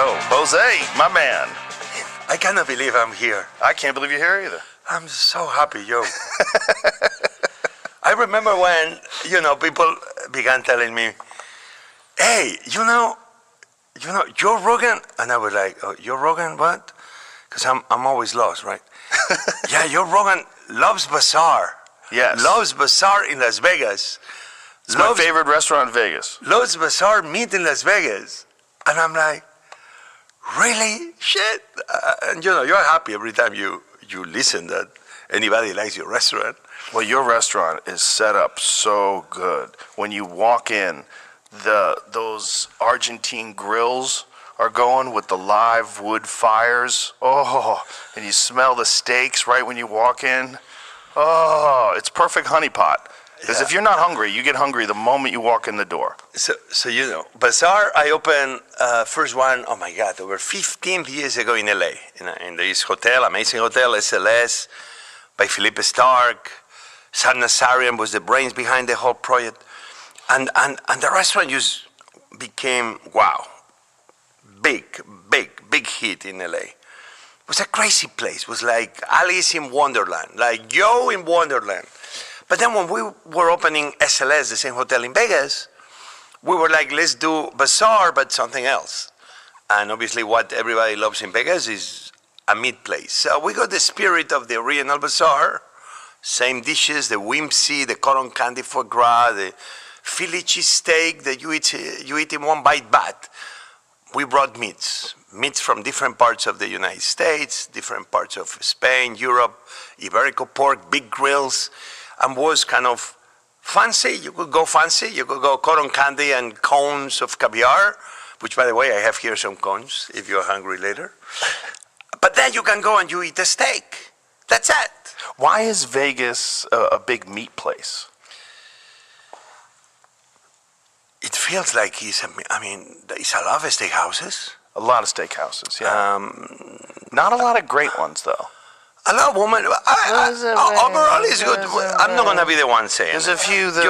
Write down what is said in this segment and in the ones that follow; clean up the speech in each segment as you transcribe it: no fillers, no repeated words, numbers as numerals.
go. Jose, my man. I cannot believe I'm here. I can't believe you're here either. I'm so happy, Joe. I remember when, people began telling me, hey, Joe Rogan, and I was like, oh, Joe Rogan, what? Because I'm always lost, right? Yeah, Joe Rogan loves Bazaar. Yes. Loves Bazaar in Las Vegas. It's my favorite restaurant in Vegas. Loves Bazaar meat in Las Vegas. And I'm like, really? Shit. And you're happy every time you listen that anybody likes your restaurant. Well, your restaurant is set up so good. When you walk in, those Argentine grills are going with the live wood fires. Oh, and you smell the steaks right when you walk in. Oh, it's perfect honeypot. Because if you're not hungry, you get hungry the moment you walk in the door. So Bazaar, I opened first one, oh my God, over 15 years ago in LA, in this hotel, amazing hotel, SLS, by Philippe Stark. Sam Nazarian was the brains behind the whole project. And the restaurant just became, wow, big hit in LA. It was a crazy place. It was like Alice in Wonderland, like Joe in Wonderland. But then when we were opening SLS, the same hotel in Vegas, we were like, let's do Bazaar, but something else. And obviously what everybody loves in Vegas is a meat place. So we got the spirit of the original Bazaar, same dishes, the whimsy, the cotton candy foie gras, the Philly cheesesteak that you eat in one bite, but we brought meats from different parts of the United States, different parts of Spain, Europe, Iberico pork, big grills, and was kind of fancy. You could go fancy. You could go cotton candy and cones of caviar, which, by the way, I have here some cones if you're hungry later. But then you can go and you eat a steak. That's it. Why is Vegas a big meat place? It feels like it's a lot of steakhouses. A lot of steakhouses, yeah. Not a lot of great ones, though. A lot of women. Overall, it's good. I'm not gonna be the one saying. There's a few that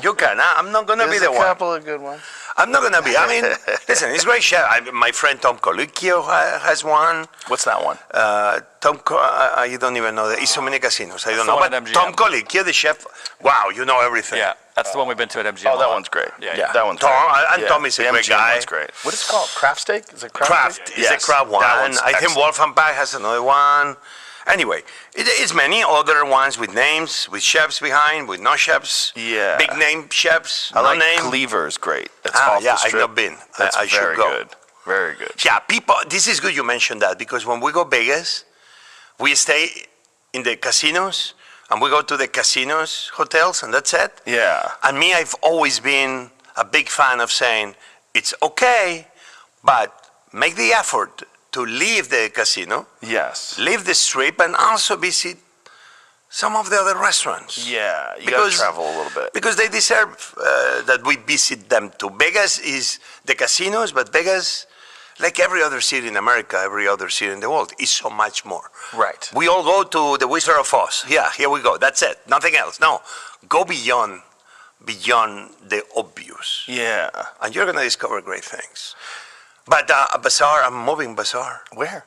you can. I'm not gonna be the one. There's a couple of good ones. I'm not gonna be. I mean, listen, it's great chef. My friend Tom Colicchio has one. What's that one? You don't even know that. It's so many casinos. I don't know. But Tom Colicchio, the chef. Wow, you know everything. Yeah, that's the one we've been to at MGM. Oh, that one's great. Yeah. That one's Tom, great. and Tom is a great guy. One's great. What is it called? Craft steak? Is it Craft? steak? It's a craft one. I think Wolfenbach has another one. Anyway, it's many other ones with names, with chefs behind, with no chefs. Yeah. Big name chefs, I no like name. Cleaver's great. It's off the I've strip. not been. That's I should very go. good. Very good. Yeah, people, this is good you mentioned that, because when we go Vegas, we stay in the casinos, and we go to the casinos, hotels, and that's it. Yeah. And me, I've always been a big fan of saying, it's okay, but make the effort to leave the casino, Yes. leave the strip, and also visit some of the other restaurants. Yeah, you gotta travel a little bit. Because they deserve that we visit them too. Vegas is the casinos, but Vegas, like every other city in America, every other city in the world, is so much more. Right. We all go to the Wizard of Oz. Yeah, here we go. That's it. Nothing else. No, go beyond the obvious. Yeah. And you're gonna discover great things. But Bazaar, I'm moving Bazaar. Where?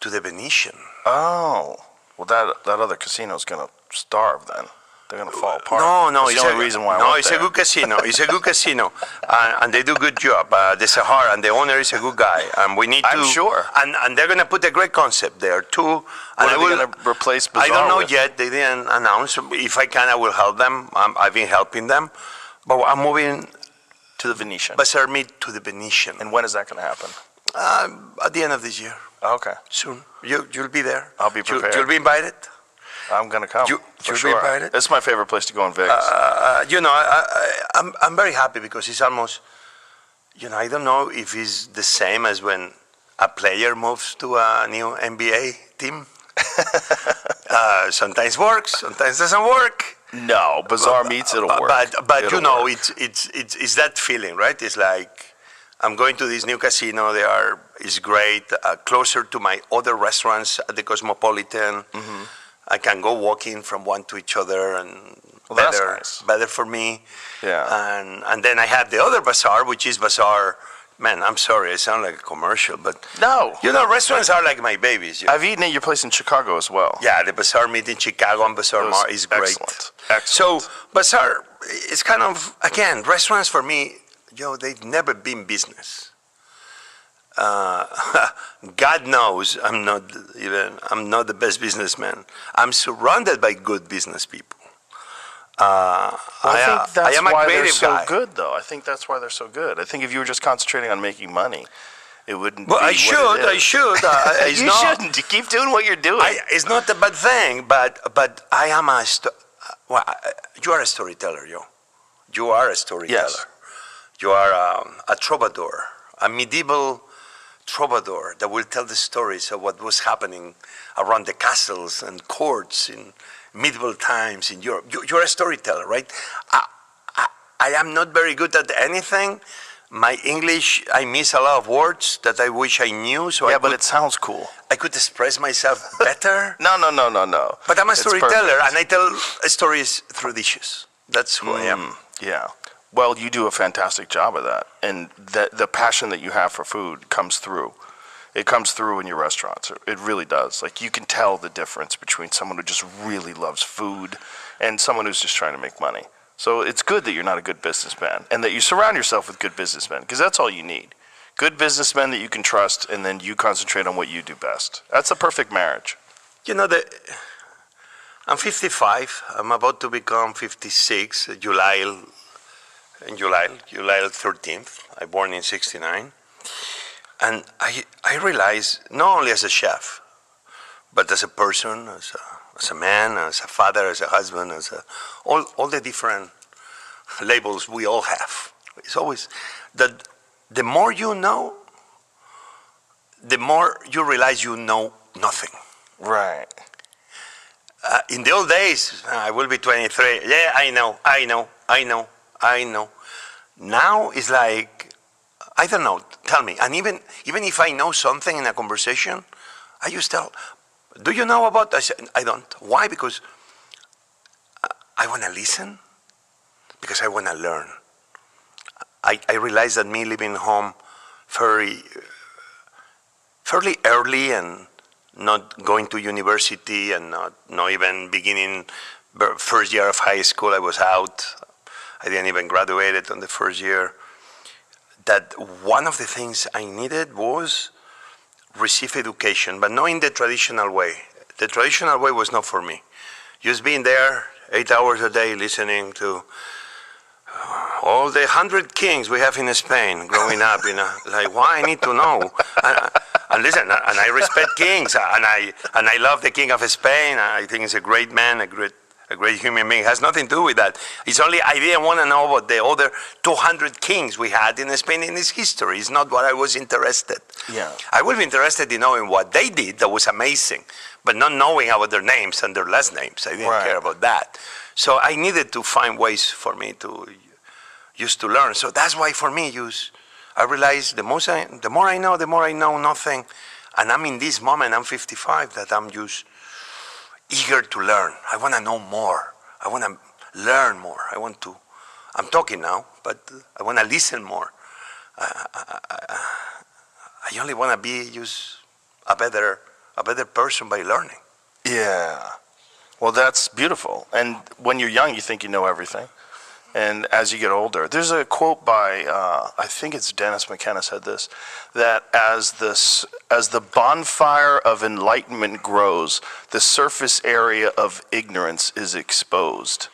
To the Venetian. Oh. Well, that other casino's gonna starve then. They're gonna fall apart. No, That's the only reason why I went it's there. a good casino. It's a good casino, and they do a good job. The Sahara and the owner is a good guy, and we need to. I'm sure. And they're gonna put a great concept there too. What are they gonna replace Bazaar I don't know with? yet. They didn't announce. If I can, I will help them. I've been helping them, but I'm moving To the Venetian. Bazaar meat to the Venetian. And when is that gonna happen? At the end of this year. Okay. Soon. You'll be there. I'll be prepared. You'll be invited. I'm gonna come. You'll for be sure. invited. It's my favorite place to go in Vegas. I'm very happy because it's almost, I don't know if it's the same as when a player moves to a new NBA team. Sometimes works, sometimes doesn't work. No, Bazaar meats, it'll work. But It'll work. it's that feeling, right? It's like I'm going to this new casino. It's great, closer to my other restaurants at the Cosmopolitan. Mm-hmm. I can go walking from one to each other, and Well, that's nice. better for me. Yeah. And then I have the other Bazaar, which is Bazaar Man, I'm sorry, I sound like a commercial, but No. restaurants are like my babies. I've eaten at your place in Chicago as well. Yeah, the Bazaar meat in Chicago and Bazaar It was Mar is great. excellent. Excellent. So Bazaar, it's kind of, again, restaurants for me, they've never been business. God knows I'm not the best businessman. I'm surrounded by good business people. Well, I think that's I am a why they're creative so guy. good, though. I think that's why they're so good. I think if you were just concentrating on making money, it wouldn't Well, be I what should. it I is. should. It's You not, shouldn't. You keep doing what you're doing. It's not a bad thing, but I am you are a storyteller, yo. You are a storyteller. Yes. You are a troubadour, a medieval troubadour that will tell the stories of what was happening around the castles and courts in medieval times in Europe. You're a storyteller, right? I am not very good at anything. My English, I miss a lot of words that I wish I knew. So Yeah, but it sounds cool. I could express myself better. No. But I'm a It's storyteller, perfect. and I tell stories through dishes. That's who I am. Yeah. Well, you do a fantastic job of that. And the passion that you have for food comes through. It comes through in your restaurants. It really does. Like, you can tell the difference between someone who just really loves food and someone who's just trying to make money. So it's good that you're not a good businessman and that you surround yourself with good businessmen, because that's all you need. Good businessmen that you can trust, and then you concentrate on what you do best. That's a perfect marriage. I'm 55. I'm about to become 56. July 13th. I born in '69. And I realize, not only as a chef, but as a person, as a man, as a father, as a husband, all the different labels we all have. It's always that the more you know, the more you realize you know nothing. Right. In the old days, I will be 23. Yeah, I know. Now it's like, I don't know, tell me. And even if I know something in a conversation, I just tell, do you know about this? I don't. Why? Because I want to listen, because I want to learn. I realize that me leaving home fairly early and not going to university and not even beginning first year of high school, I was out. I didn't even graduate on the first year. That one of the things I needed was receive education, but not in the traditional way. The traditional way was not for me. Just being there 8 hours a day listening to all the 100 kings we have in Spain growing up, like, why I need to know? And listen, and I respect kings, and I love the king of Spain. I think he's a great man, a great human being. It has nothing to do with that. It's only I didn't want to know about the other 200 kings we had in Spain in its history. It's not what I was interested. Yeah. I would be interested in knowing what they did that was amazing, but not knowing about their names and their last names. I didn't care about that. So I needed to find ways for me to use to learn. So that's why for me, I realized the more I know, the more I know nothing. And I'm in this moment, I'm 55, that I'm just eager to learn. I want to know more. I want to learn more. I'm talking now, but I want to listen more. I only want to be just a better person by learning. Yeah. Well, that's beautiful. And when you're young, you think you know everything. And as you get older, there's a quote by, I think it's Dennis McKenna said this, that as the bonfire of enlightenment grows, the surface area of ignorance is exposed.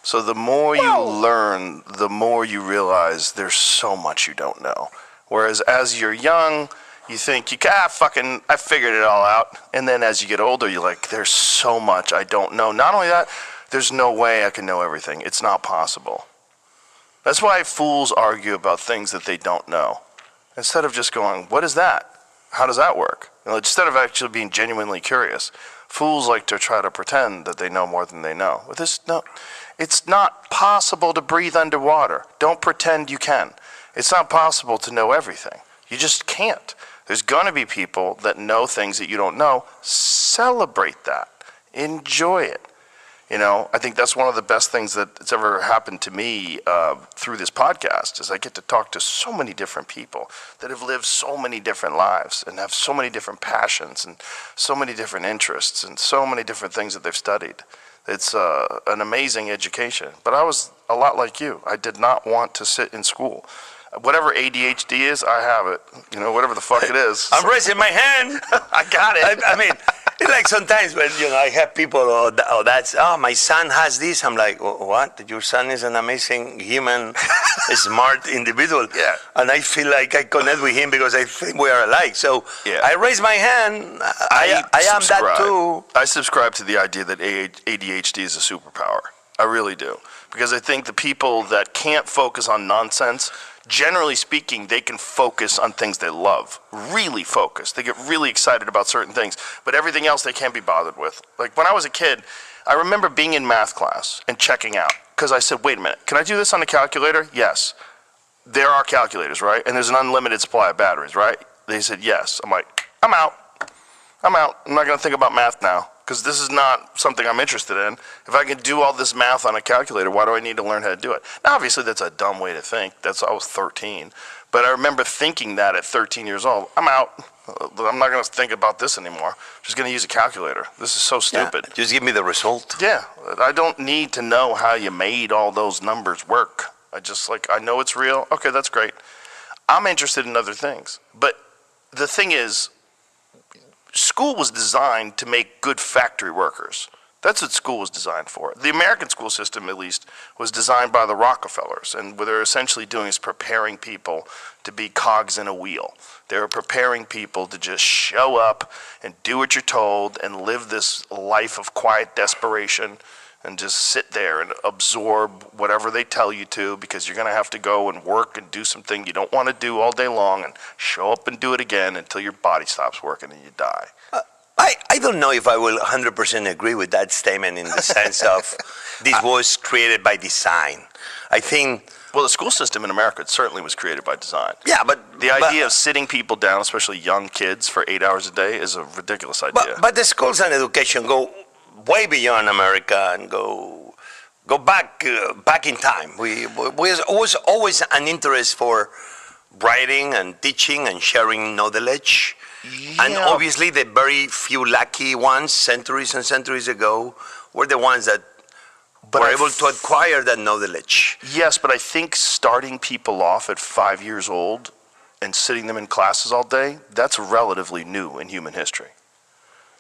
So the more you learn, the more you realize there's so much you don't know. Whereas as you're young, you think, I figured it all out. And then as you get older, you're like, there's so much I don't know. Not only that, there's no way I can know everything. It's not possible. That's why fools argue about things that they don't know. Instead of just going, what is that? How does that work? Instead of actually being genuinely curious, fools like to try to pretend that they know more than they know. It's not possible to breathe underwater. Don't pretend you can. It's not possible to know everything. You just can't. There's going to be people that know things that you don't know. Celebrate that. Enjoy it. You know, I think that's one of the best things that's ever happened to me through this podcast is I get to talk to so many different people that have lived so many different lives and have so many different passions and so many different interests and so many different things that they've studied. It's an amazing education. But I was a lot like you. I did not want to sit in school. Whatever ADHD is, I have it. You know, whatever the fuck it is. I'm raising my hand. I got it. I mean, it's like sometimes when I have people, my son has this. I'm like, what? Your son is an amazing human, smart individual. Yeah. And I feel like I connect with him because I think we are alike. So yeah. I raise my hand. I am that too. I subscribe to the idea that ADHD is a superpower. I really do. Because I think the people that can't focus on nonsense, generally speaking, they can focus on things they love. Really focus. They get really excited about certain things. But everything else they can't be bothered with. Like when I was a kid, I remember being in math class and checking out. Because I said, wait a minute, can I do this on the calculator? Yes. There are calculators, right? And there's an unlimited supply of batteries, right? They said yes. I'm like, I'm out. I'm not going to think about math now. Because this is not something I'm interested in. If I can do all this math on a calculator, why do I need to learn how to do it? Now, obviously, that's a dumb way to think. I was 13. But I remember thinking that at 13 years old. I'm out. I'm not going to think about this anymore. I'm just going to use a calculator. This is so stupid. Yeah, just give me the result. Yeah. I don't need to know how you made all those numbers work. I know it's real. Okay, that's great. I'm interested in other things. But the thing is, school was designed to make good factory workers. That's what school was designed for. The American school system, at least, was designed by the Rockefellers. And what they're essentially doing is preparing people to be cogs in a wheel. They're preparing people to just show up and do what you're told and live this life of quiet desperation and just sit there and absorb whatever they tell you to, because you're going to have to go and work and do something you don't want to do all day long and show up and do it again until your body stops working and you die. I don't know if I will 100% agree with that statement in the sense of this was created by design. I think... Well, the school system in America certainly was created by design. Yeah, but... The idea of sitting people down, especially young kids, for 8 hours a day is a ridiculous idea. But the schools and education go way beyond America and go back in time. We was always an interest for writing and teaching and sharing knowledge. Yeah. And obviously the very few lucky ones, centuries and centuries ago, were the ones that were able to acquire that knowledge. Yes, but I think starting people off at 5 years old and sitting them in classes all day, that's relatively new in human history.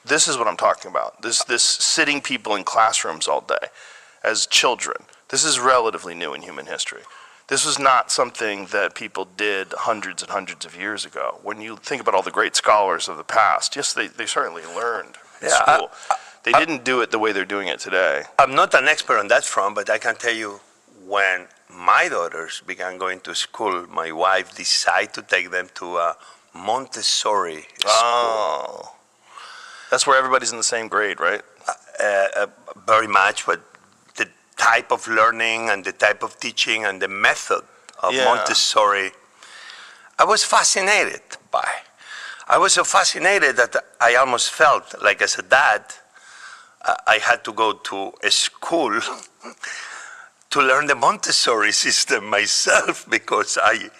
This is what I'm talking about. This sitting people in classrooms all day as children. This is relatively new in human history. This was not something that people did hundreds and hundreds of years ago. When you think about all the great scholars of the past, yes, they certainly learned in school. They didn't do it the way they're doing it today. I'm not an expert on that front, but I can tell you when my daughters began going to school, my wife decided to take them to a Montessori school. Oh. That's where everybody's in the same grade, right? Very much, but the type of learning and the type of teaching and the method of Montessori, I was fascinated by. I was so fascinated that I almost felt like as a dad, I had to go to a school to learn the Montessori system myself because I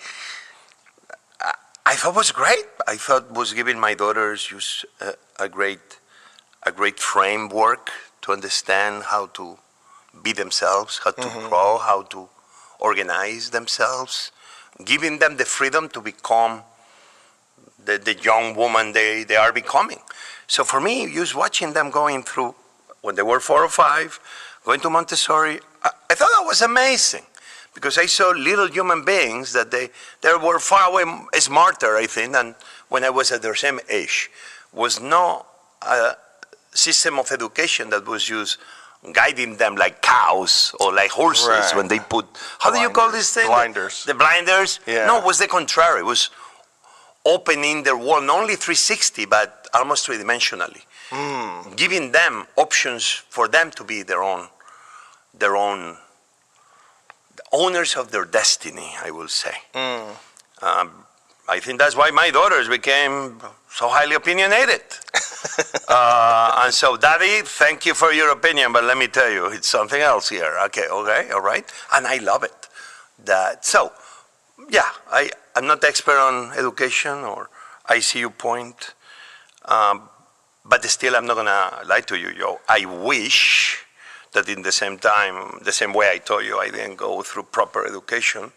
thought it was great. I thought it was giving my daughters a great framework to understand how to be themselves, how to grow, how to organize themselves, giving them the freedom to become the young woman they are becoming. So for me, just watching them going through, when they were 4 or 5, going to Montessori, I thought that was amazing. Because I saw little human beings that they were far away smarter, I think, than when I was at their same age. Was no system of education that was used guiding them like cows or like horses when they put, how do you call this thing? Blinders. The blinders? Yeah. No, it was the contrary. It was opening their world, not only 360, but almost three-dimensionally. Giving them options for them to be their own owners of their destiny, I will say. I think that's why my daughters became so highly opinionated. And so, Daddy, thank you for your opinion, but let me tell you, it's something else here. Okay, all right. And I love it. Yeah, I'm not expert on education, or I see your point, but still, I'm not going to lie to you, yo. I wish that in the same time, the same way I told you I didn't go through proper education,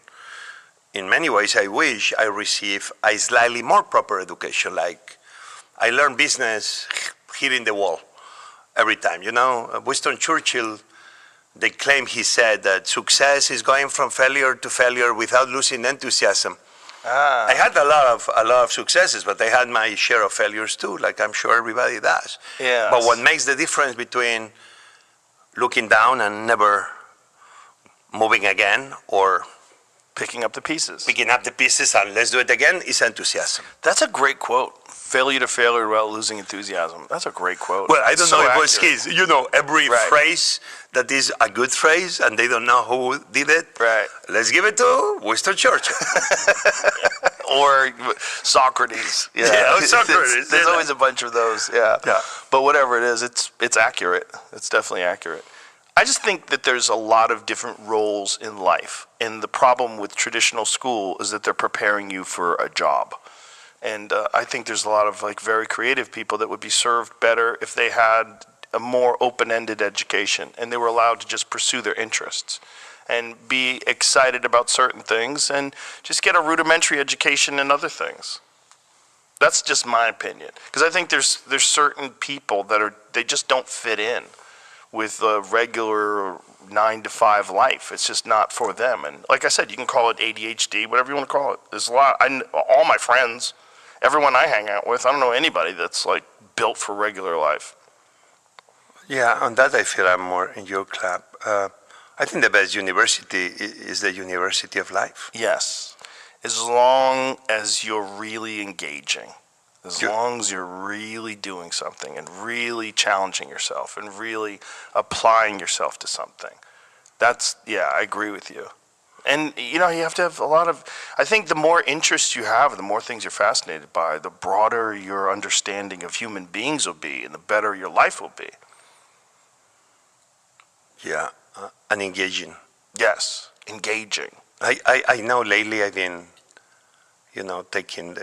in many ways, I wish I received a slightly more proper education. Like, I learned business hitting the wall every time. You know, Winston Churchill, they claim he said that success is going from failure to failure without losing enthusiasm. I had a lot of successes, but I had my share of failures too, like I'm sure everybody does. Yes. But what makes the difference between looking down and never moving again, or Picking up the pieces. picking up the pieces and let's do it again, is enthusiasm. That's a great quote. Failure to failure without losing enthusiasm. That's a great quote. Well, I don't So know if it was accurate. his. You know, every Right. phrase that is a good phrase and they don't know who did it. Right. Let's give it to Winston Churchill. Or Socrates. Yeah, or Socrates. There's always a bunch of those. Yeah. Yeah. But whatever it is, it's accurate. It's definitely accurate. I just think that there's a lot of different roles in life, and the problem with traditional school is that they're preparing you for a job. And I think there's a lot of like very creative people that would be served better if they had a more open-ended education and they were allowed to just pursue their interests and be excited about certain things and just get a rudimentary education in other things. That's just my opinion, because I think there's certain people that they just don't fit in with a regular 9 to 5 life. It's just not for them. And like I said, you can call it ADHD, whatever you want to call it. There's a lot. All my friends, everyone I hang out with, I don't know anybody that's like built for regular life. Yeah, on that I feel I'm more in your club. I think the best university is the university of life. Yes, as long as you're really engaging, as Yeah. long as you're really doing something and really challenging yourself and really applying yourself to something. Yeah, I agree with you. And, you know, you have to have I think the more interest you have, the more things you're fascinated by, the broader your understanding of human beings will be and the better your life will be. Yeah, and engaging. Yes, engaging. I know lately I've been, taking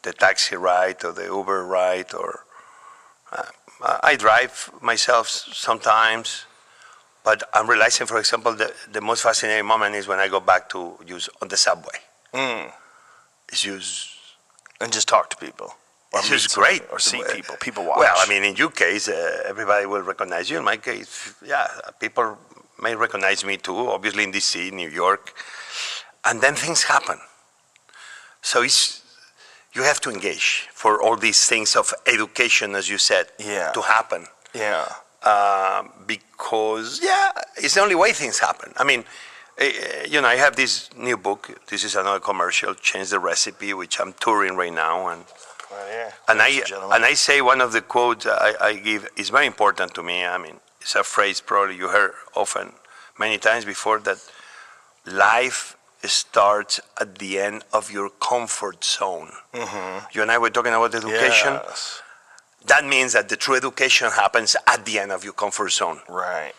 the taxi ride or the Uber ride, or I drive myself sometimes, but I'm realizing, for example, the most fascinating moment is when I go back to use on the subway. It's just, And just talk to people. Or it's meet just somebody, great. Or see people. People watch. Well, I mean, in your case, everybody will recognize you. In my case, yeah, people may recognize me too, obviously in DC, New York. And then things happen. So you have to engage for all these things of education, as you said, Yeah. to happen. Yeah. Because, it's the only way things happen. I mean, I have this new book. This is another commercial, Change the Recipe, which I'm touring right now. And I say one of the quotes I give is very important to me. I mean, it's a phrase probably you heard often, many times before, that life starts at the end of your comfort zone. Mm-hmm. You and I were talking about education. Yes. That means that the true education happens at the end of your comfort zone. Right.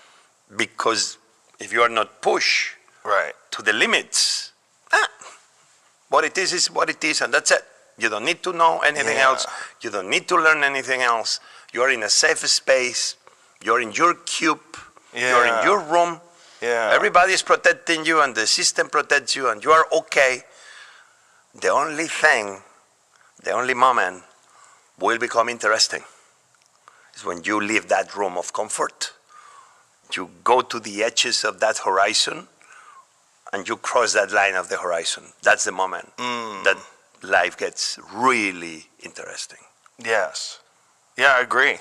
Because if you are not pushed Right. to the limits, what it is what it is, and that's it. You don't need to know anything else. You don't need to learn anything else. You're in a safe space. You're in your cube. You're in your room. Yeah. Everybody is protecting you, and the system protects you, and you are okay. The only thing, the only moment will become interesting is when you leave that room of comfort. You go to the edges of that horizon, and you cross that line of the horizon. That's the moment that life gets really interesting. Yes. Yeah, I agree.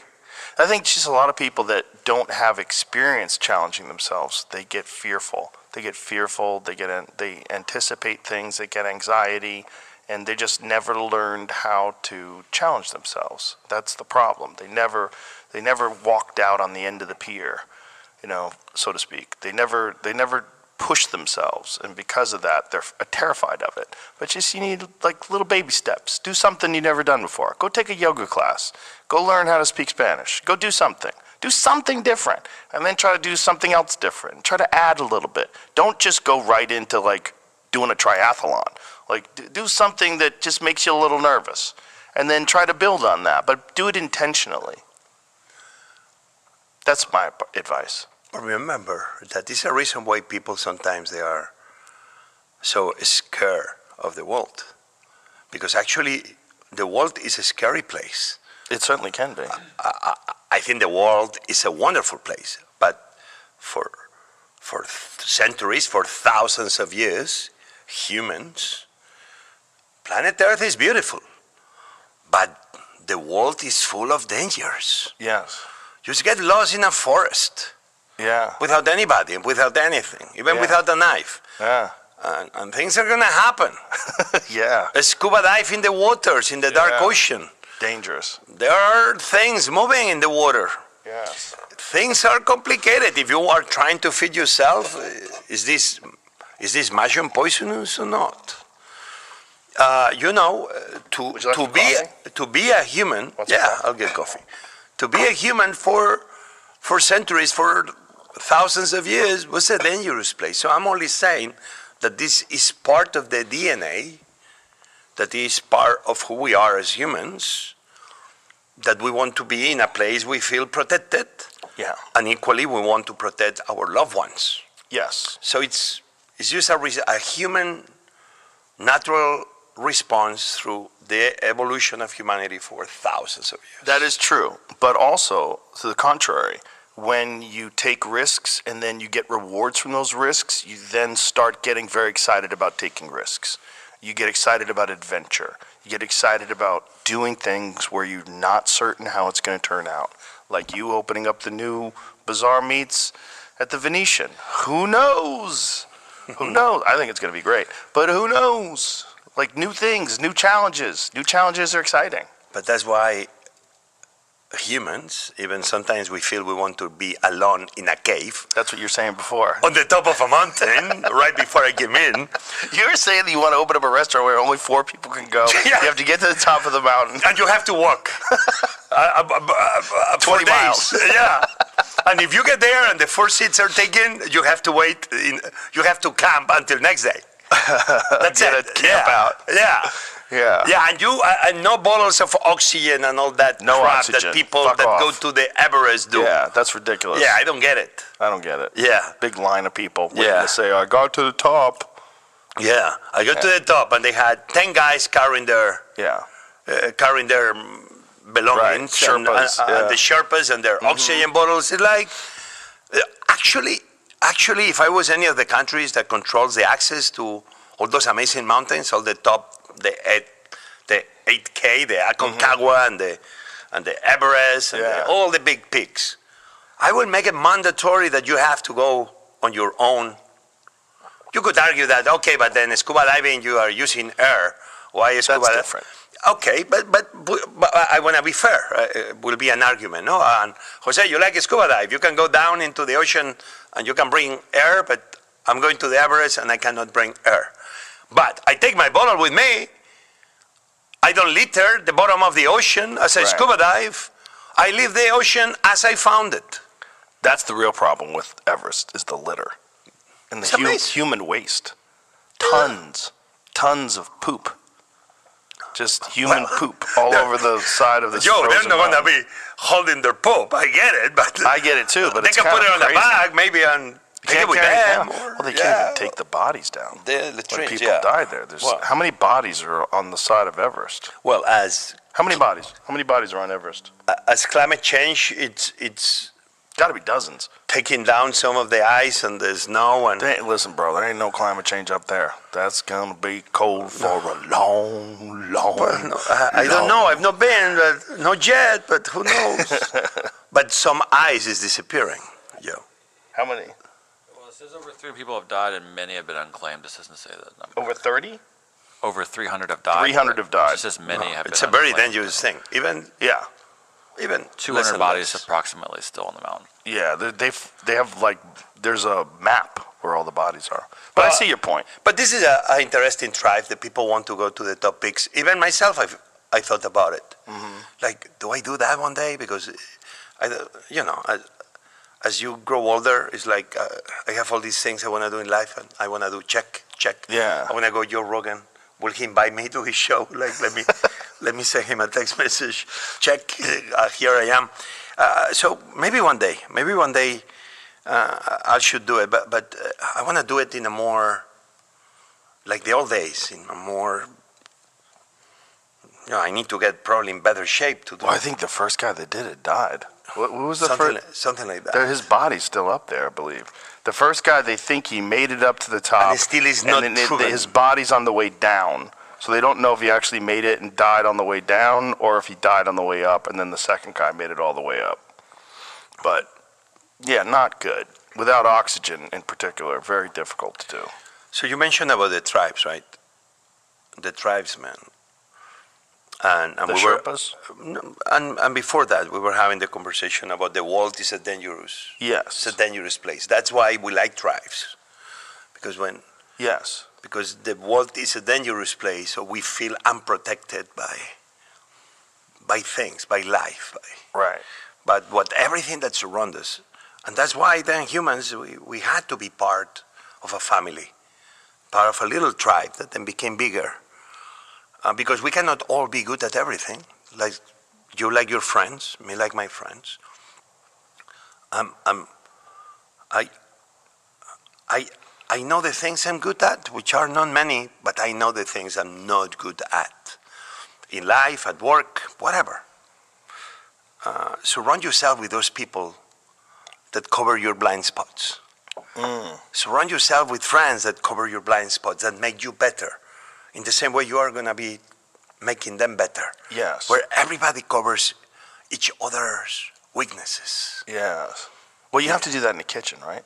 I think just a lot of people that don't have experience challenging themselves, they get fearful. They anticipate things, they get anxiety, and they just never learned how to challenge themselves. That's the problem. They never walked out on the end of the pier, so to speak. They never push themselves, and because of that, they're terrified of it. But just you need like little baby steps. Do something you've never done before. Go take a yoga class. Go learn how to speak Spanish. Go do something. Do something different, and then try to do something else different. Try to add a little bit. Don't just go right into like doing a triathlon. Like do something that just makes you a little nervous, and then try to build on that. But do it intentionally. That's my advice. Remember that this is a reason why people sometimes they are so scared of the world, because actually the world is a scary place. It certainly can be. I think the world is a wonderful place, but for centuries, for thousands of years, humans, planet Earth is beautiful, but the world is full of dangers. Yes. You just get lost in a forest. Yeah. Without anybody, without anything, even without a knife. Yeah. And things are gonna happen. Yeah. A scuba dive in the waters, in the dark ocean. Dangerous. There are things moving in the water. Yes. Things are complicated. If you are trying to feed yourself, is this mushroom poisonous or not? To be a human. I'll get coffee. To be a human for centuries, for thousands of years, was a dangerous place. So I'm only saying that this is part of the DNA, that is part of who we are as humans, that we want to be in a place we feel protected. Yeah. And equally, we want to protect our loved ones. Yes. So it's just a human natural response through the evolution of humanity for thousands of years. That is true. But also, to the contrary, when you take risks and then you get rewards from those risks, you then start getting very excited about taking risks. You get excited about adventure. You get excited about doing things where you're not certain how it's going to turn out. Like you opening up the new Bazaar Meats at the Venetian. Who knows? Who knows? I think it's going to be great. But who knows? Like new things, new challenges. New challenges are exciting. But that's why humans, even sometimes we feel we want to be alone in a cave. That's what you're saying before. On the top of a mountain, right before I came in. You were saying that you want to open up a restaurant where only 4 people can go. Yeah. You have to get to the top of the mountain. And you have to walk. 20 miles. Yeah. And if you get there and the 4 seats are taken, you have to wait. You have to camp until next day. That's it. Camp out. Yeah. Yeah. Yeah, and and no bottles of oxygen and all that No crap oxygen. that people Fuck that off. go to the Everest do. Yeah, that's ridiculous. Yeah, I don't get it. I don't get it. Yeah. Big line of people waiting Yeah. to say, I got to the top. Yeah, I got to the top and they had 10 guys carrying their Yeah. belongings. Right, Sherpas, and the Sherpas and their oxygen bottles. It's like, actually, if I was any of the countries that controls the access to all those amazing mountains, all the top, the 8K, the Aconcagua and the Everest and all the big peaks, I will make it mandatory that you have to go on your own. You could argue that, okay, but then scuba diving, you are using air. Why is scuba That's diving? different. Okay, but I want to be fair. It will be an argument, no? And Jose, you like a scuba dive. You can go down into the ocean and you can bring air, but I'm going to the Everest and I cannot bring air. But I take my bottle with me. I don't litter the bottom of the ocean as I scuba dive. I leave the ocean as I found it. That's the real problem with Everest, is the litter. And the human waste. Tons of poop. Just human poop all over the side of this frozen they're not going to mountain. be holding their poop. I get it, but I get it too, but they it's can put it on crazy. the bag, maybe, and take it with them. Well, they can't even take the bodies down. The When trees, people yeah. died there. How many bodies are on the side of Everest? Well, as How many bodies? How many bodies are on Everest? climate change, it's Got to be dozens. taking down some of the ice and the snow and Listen, bro, there ain't no climate change up there. That's gonna be cold for a long, long. I don't know. I've not been, not yet, but who knows? But some ice is disappearing. Yeah. How many? Well, it says over 3 people have died and many have been unclaimed. This doesn't say that number. Over 30? Over 300 have died. 300 have died. It says many have been It's a very unclaimed. dangerous thing. Even Yeah. 200 less and bodies less. approximately still on the mountain. Yeah, they have like, there's a map where all the bodies are. But I see your point. But this is an interesting tribe that people want to go to the top peaks. Even myself, I thought about it. Like, do I do that one day? Because, as you grow older, it's like I have all these things I want to do in life, and I want to do check. Yeah. I want to go Joe Rogan. Will he invite me to his show? Like, let me send him a text message. Check. Here I am. So maybe one day I should do it. But I want to do it in a more, like the old days, in a more. I need to get probably in better shape to do. Well, I think the first guy that did it died. What was the first? Something like that. His body's still up there, I believe. The first guy, they think he made it up to the top. And it still is not proven. His body's on the way down. So they don't know if he actually made it and died on the way down or if he died on the way up and then the second guy made it all the way up. But, yeah, not good. Without oxygen in particular, very difficult to do. So you mentioned about the tribes, right? The tribesmen. And The we Sherpas? and before that, we were having the conversation about the world is a dangerous, Yes. it's a dangerous place. That's why we like tribes, because Yes. because the world is a dangerous place, so we feel unprotected by things, by life, Right. but everything that surrounds us, and that's why then humans we had to be part of a family, part of a little tribe that then became bigger. Because we cannot all be good at everything. Like you like your friends, me like my friends. I know the things I'm good at, which are not many, but I know the things I'm not good at. In life, at work, whatever. Surround yourself with those people that cover your blind spots. Surround yourself with friends that cover your blind spots, that make you better. In the same way you are going to be making them better. Yes. Where everybody covers each other's weaknesses. Yes. Well, you have to do that in the kitchen, right?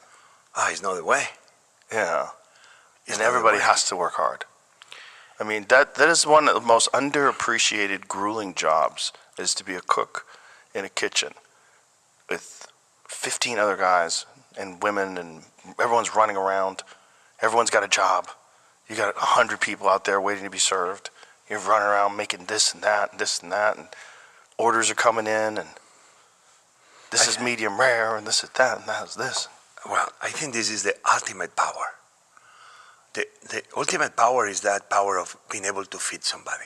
It's not the way. Yeah. It's And not the everybody way. has to work hard. I mean, that is one of the most underappreciated, grueling jobs is to be a cook in a kitchen with 15 other guys and women and everyone's running around. Everyone's got a job. You got 100 people out there waiting to be served. You're running around making this and that, and orders are coming in, and this is medium rare, and this is that, and that is this. Well, I think this is the ultimate power. The ultimate power is that power of being able to feed somebody.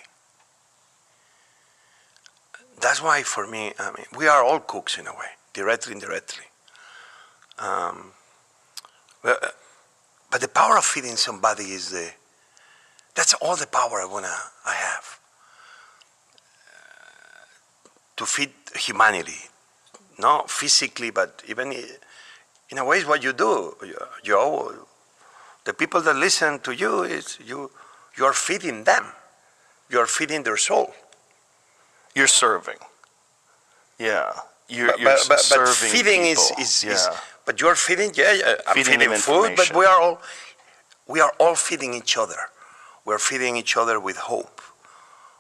That's why for me, I mean, we are all cooks in a way, directly, indirectly. But the power of feeding somebody that's all the power I have. To feed humanity, not physically, but even in a way is what you do. The people that listen to you, you're feeding them. You're feeding their soul. You're serving. Yeah. You're But serving feeding people. is but you're feeding, I'm Feeding them feeding food, but information. we are all feeding each other. We're feeding each other with hope.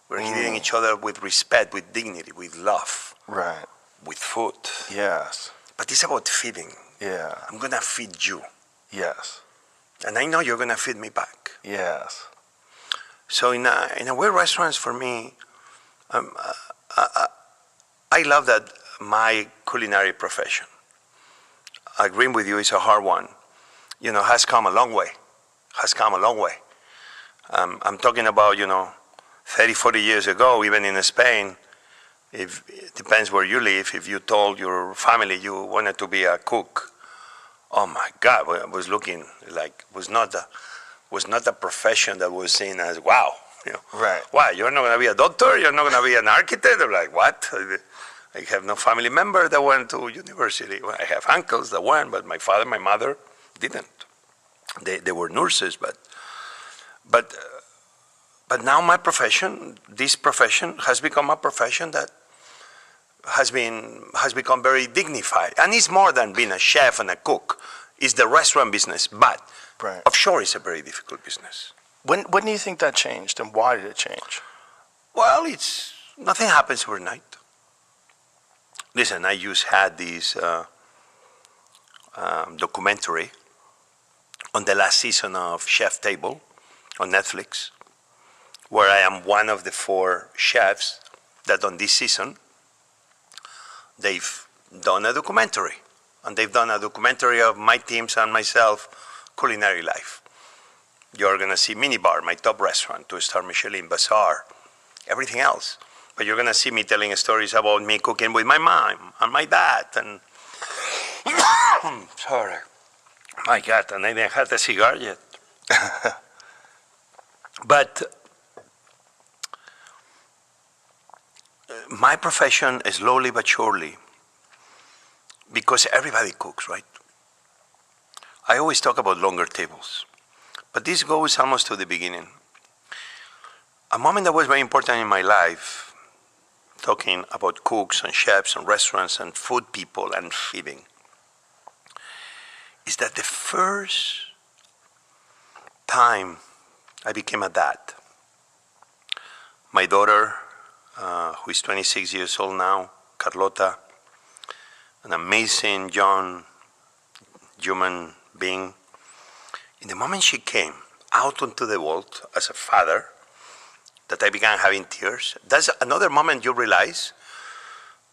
We're feeding each other with respect, with dignity, with love, Right. with food. Yes. But it's about feeding. Yeah. I'm gonna feed you, Yes. and I know you're gonna feed me back. Yes. So in a way, restaurants for me, I love that my culinary profession. Agreeing with you, it's a hard one. Has come a long way. Has come a long way. I'm talking about 30, 40 years ago, even in Spain. It depends where you live. If you told your family you wanted to be a cook, oh my God, I was looking like was not a profession that was seen as wow. Right. Why? You're not going to be a doctor? You're not going to be an architect? I'm like, what? I have no family member that went to university. Well, I have uncles that went, but my father, my mother didn't. They were nurses, but now my profession, this profession, has become a profession that has become very dignified, and it's more than being a chef and a cook. It's the restaurant business, but Right. offshore is a very difficult business. When do you think that changed, and why did it change? Well, nothing happens overnight. Listen, I just had this documentary on the last season of Chef Table on Netflix, where I am one of the 4 chefs that on this season, they've done a documentary. And they've done a documentary of my teams and myself, culinary life. You're gonna see Minibar, my top restaurant, 2-star Michelin, Bazaar, everything else. But you're gonna see me telling stories about me cooking with my mom and my dad and, sorry, my God, and I didn't have a cigar yet. But my profession, slowly but surely, because everybody cooks, right? I always talk about longer tables, but this goes almost to the beginning. A moment that was very important in my life, talking about cooks and chefs and restaurants and food people and feeding, is that the first time I became a dad, my daughter, who is 26 years old now, Carlota, an amazing young human being. In the moment she came out onto the world as a father, that I began having tears. That's another moment you realize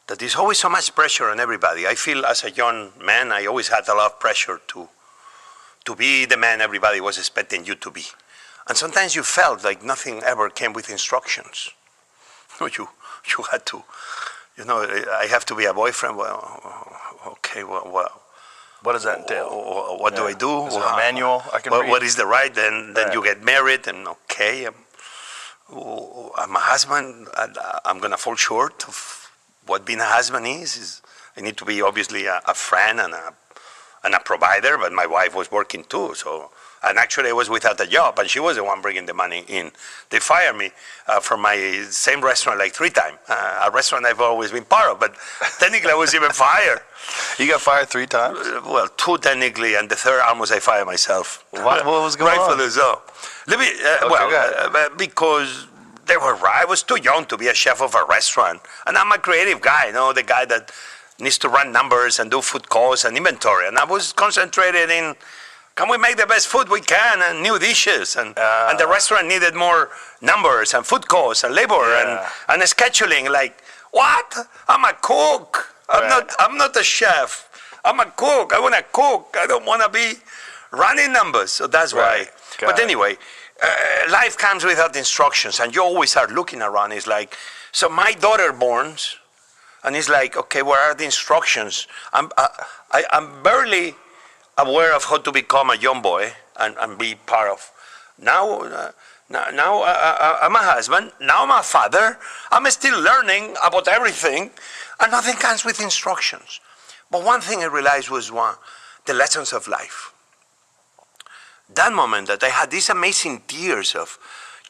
that there's always so much pressure on everybody. I feel as a young man, I always had a lot of pressure to be the man everybody was expecting you to be. And sometimes you felt like nothing ever came with instructions. You had to, I have to be a boyfriend. Well, okay, well. What does that entail? What do I do? Is there a manual I can read? What is the right? Then you get married, and okay, I'm a husband. I'm gonna fall short of what being a husband is. I need to be obviously a friend and a provider. But my wife was working too, so. And actually, I was without a job, and she was the one bringing the money in. They fired me from my same restaurant like 3 times, a restaurant I've always been part of, but technically I was even fired. You got fired 3 times? Well, 2 technically, and the 3rd almost I fired myself. What was going on? Rightfully so. Because they were right. I was too young to be a chef of a restaurant, and I'm a creative guy, the guy that needs to run numbers and do food costs and inventory, and I was concentrated in, can we make the best food we can and new dishes? And the restaurant needed more numbers and food costs and labor and scheduling. Like, what? I'm a cook. I'm not a chef. I'm a cook. I want to cook. I don't want to be running numbers. So that's why. But anyway, life comes without instructions, and you always are looking around. It's like, so my daughter borns, and it's like, okay, where are the instructions? I'm barely aware of how to become a young boy and be part of. Now I'm a husband. Now I'm a father. I'm still learning about everything, and nothing comes with instructions. But one thing I realized was the lessons of life. That moment that I had these amazing tears of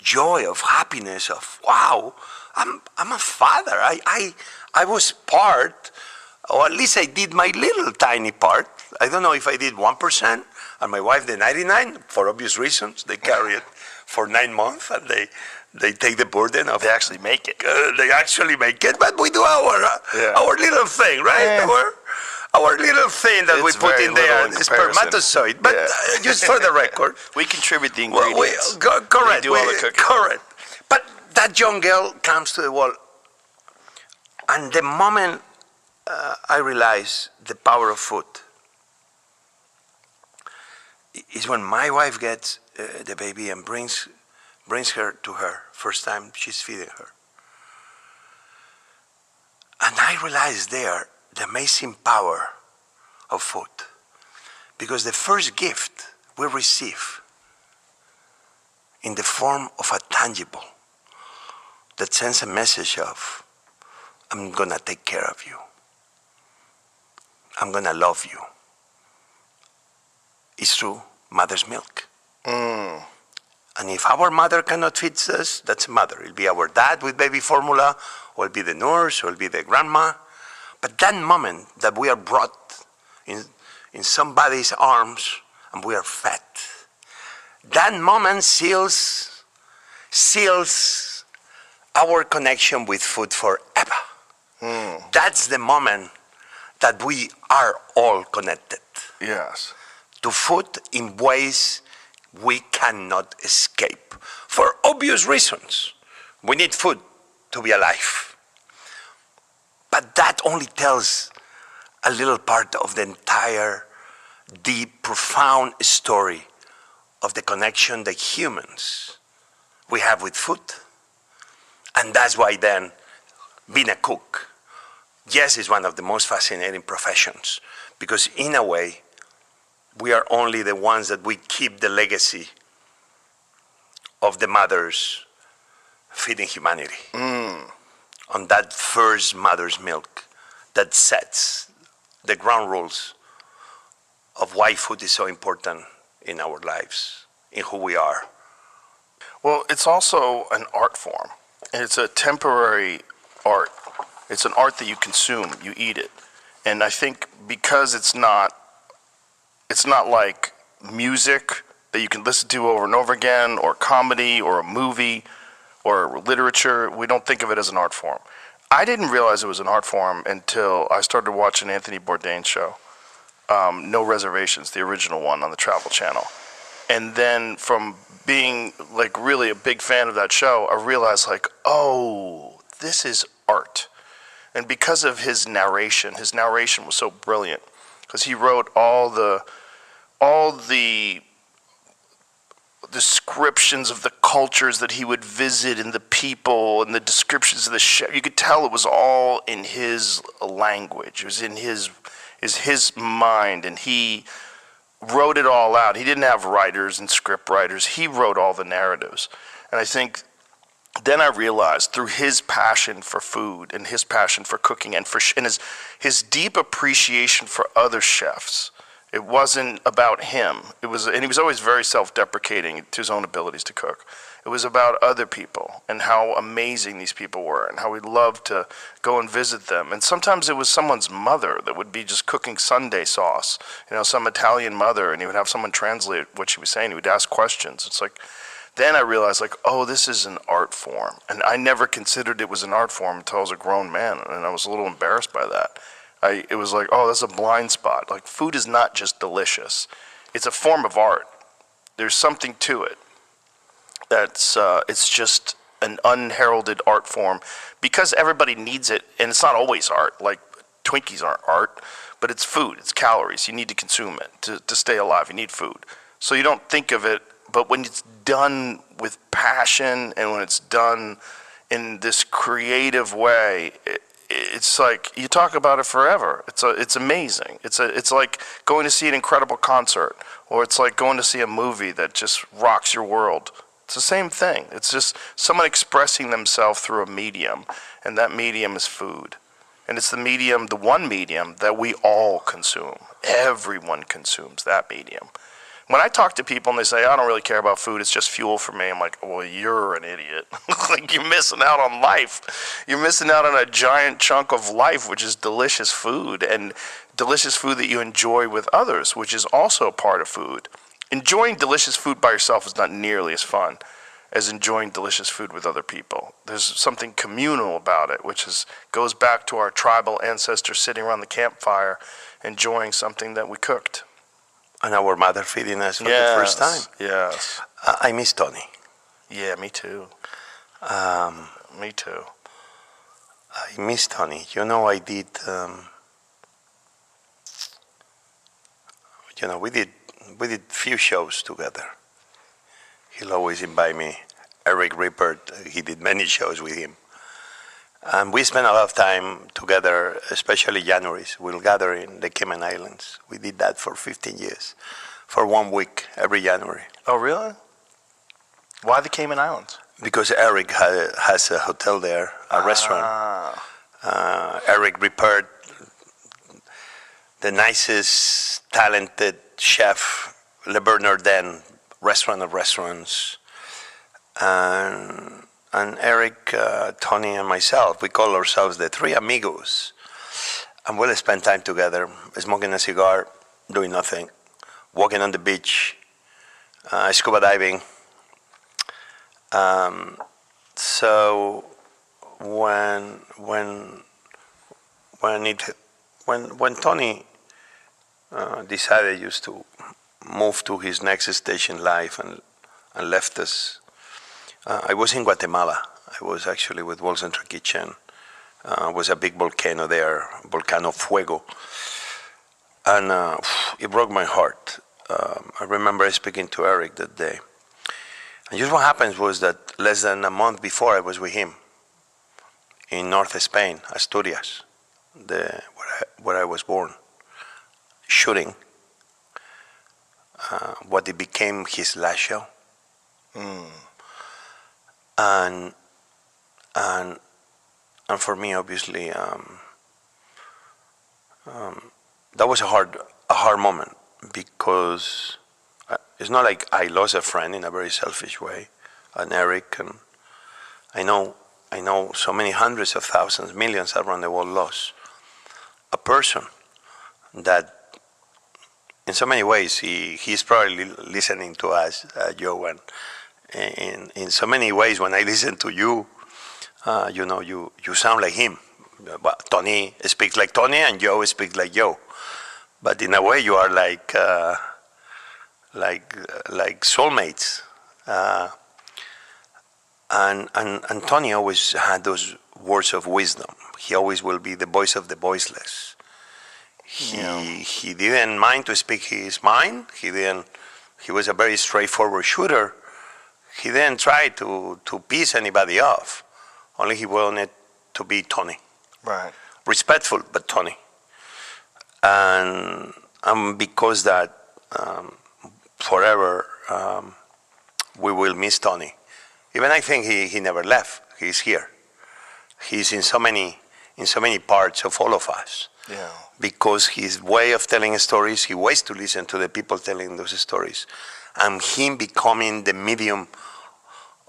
joy, of happiness, of wow, I'm a father. I was part, or at least I did my little tiny part. I don't know if I did 1%, and my wife did 99 for obvious reasons. They carry it for 9 months, and they take the burden of. They actually make it. They actually make it, but we do our little thing, right? Our little thing that we put in there is spermatozoid. But just for the record, we contribute the ingredients. Correct. We do all the cooking. Correct. But that young girl comes to the world, and the moment I realize the power of food is when my wife gets the baby and brings her to her. First time she's feeding her. And I realized there the amazing power of food. Because the first gift we receive in the form of a tangible that sends a message of, I'm gonna take care of you. I'm gonna love you. It's through mother's milk. And if our mother cannot feed us, that's mother. It'll be our dad with baby formula, or it'll be the nurse, or it'll be the grandma. But that moment that we are brought in somebody's arms and we are fed, that moment seals our connection with food forever. That's the moment that we are all connected. Yes. to food in ways we cannot escape. For obvious reasons. We need food to be alive. But that only tells a little part of the entire deep, profound story of the connection that humans we have with food. And that's why then being a cook, yes, is one of the most fascinating professions, because in a way, we are only the ones that we keep the legacy of the mothers feeding humanity. On that first mother's milk that sets the ground rules of why food is so important in our lives, in who we are. Well, it's also an art form. And it's a temporary art. It's an art that you consume, you eat it. And I think because it's not like music that you can listen to over and over again, or comedy, or a movie, or literature, we don't think of it as an art form. I didn't realize it was an art form until I started watching Anthony Bourdain's show, No Reservations, the original one on the Travel Channel. And then from being like really a big fan of that show, I realized like, oh, this is art. And because of his narration was so brilliant because he wrote all the descriptions of the cultures that he would visit and the people and the descriptions of the chef. You could tell it was all in his language. It was in his mind, and he wrote it all out. He didn't have writers and script writers. He wrote all the narratives. And I think then I realized through his passion for food and his passion for cooking and his deep appreciation for other chefs. It wasn't about him. And he was always very self-deprecating to his own abilities to cook. It was about other people and how amazing these people were and how he loved to go and visit them. And sometimes it was someone's mother that would be just cooking Sunday sauce, some Italian mother, and he would have someone translate what she was saying. He would ask questions. It's like, then I realized like, oh, this is an art form. And I never considered it was an art form until I was a grown man, and I was a little embarrassed by that. It was like, oh, that's a blind spot. Like, food is not just delicious. It's a form of art. There's something to it. It's just an unheralded art form because everybody needs it, and it's not always art. Like, Twinkies aren't art, but it's food. It's calories. You need to consume it to stay alive. You need food. So you don't think of it, but when it's done with passion and when it's done in this creative way, it's like you talk about it forever. It's amazing. It's like going to see an incredible concert, or it's like going to see a movie that just rocks your world. It's the same thing. It's just someone expressing themselves through a medium, and that medium is food. And it's the one medium that we all consume. Everyone consumes that medium. When I talk to people and they say, I don't really care about food, it's just fuel for me, I'm like, well, you're an idiot. Like, you're missing out on life. You're missing out on a giant chunk of life, which is delicious food, and delicious food that you enjoy with others, which is also part of food. Enjoying delicious food by yourself is not nearly as fun as enjoying delicious food with other people. There's something communal about it, which goes back to our tribal ancestors sitting around the campfire enjoying something that we cooked. And our mother feeding us for the first time. Yes. I miss Tony. Yeah, me too. Me too. I miss Tony. I did. We did few shows together. He'll always invite me. Eric Rippert, he did many shows with him. And we spent a lot of time together, especially Januaries. We'll gather in the Cayman Islands. We did that for 15 years, for 1 week every January. Oh, really? Why the Cayman Islands? Because Eric has a hotel there, a restaurant. Eric Rippert, the nicest, talented chef, Le Bernardin, restaurant of restaurants. And Eric, Tony, and myself, we call ourselves the Three Amigos. And we'll spend time together, smoking a cigar, doing nothing, walking on the beach, scuba diving. So when Tony decided just to moved to his next stage in life and left us. I was in Guatemala. I was actually with World Central Kitchen. Was a big volcano there, Volcano Fuego. And it broke my heart. I remember speaking to Eric that day. And just what happens was that less than a month before I was with him in North Spain, Asturias, where I was born, shooting what it became his last show. And for me, obviously, that was a hard moment, because it's not like I lost a friend in a very selfish way, and Eric, and I know so many hundreds of thousands, millions around the world lost a person that, in so many ways, he's probably listening to us, Joe, and in so many ways, when I listen to you, you sound like him. Well, Tony speaks like Tony, and Joe speaks like Joe. But in a way, you are like soulmates. And Tony always had those words of wisdom. He always will be the voice of the voiceless. He didn't mind to speak his mind. He was a very straightforward shooter. He didn't try to piss anybody off. Only he wanted to be Tony. Right. Respectful, but Tony. And because that, forever, we will miss Tony. Even I think he never left. He's here. He's in so many parts of all of us. Yeah. Because his way of telling stories, he waits to listen to the people telling those stories, and him becoming the medium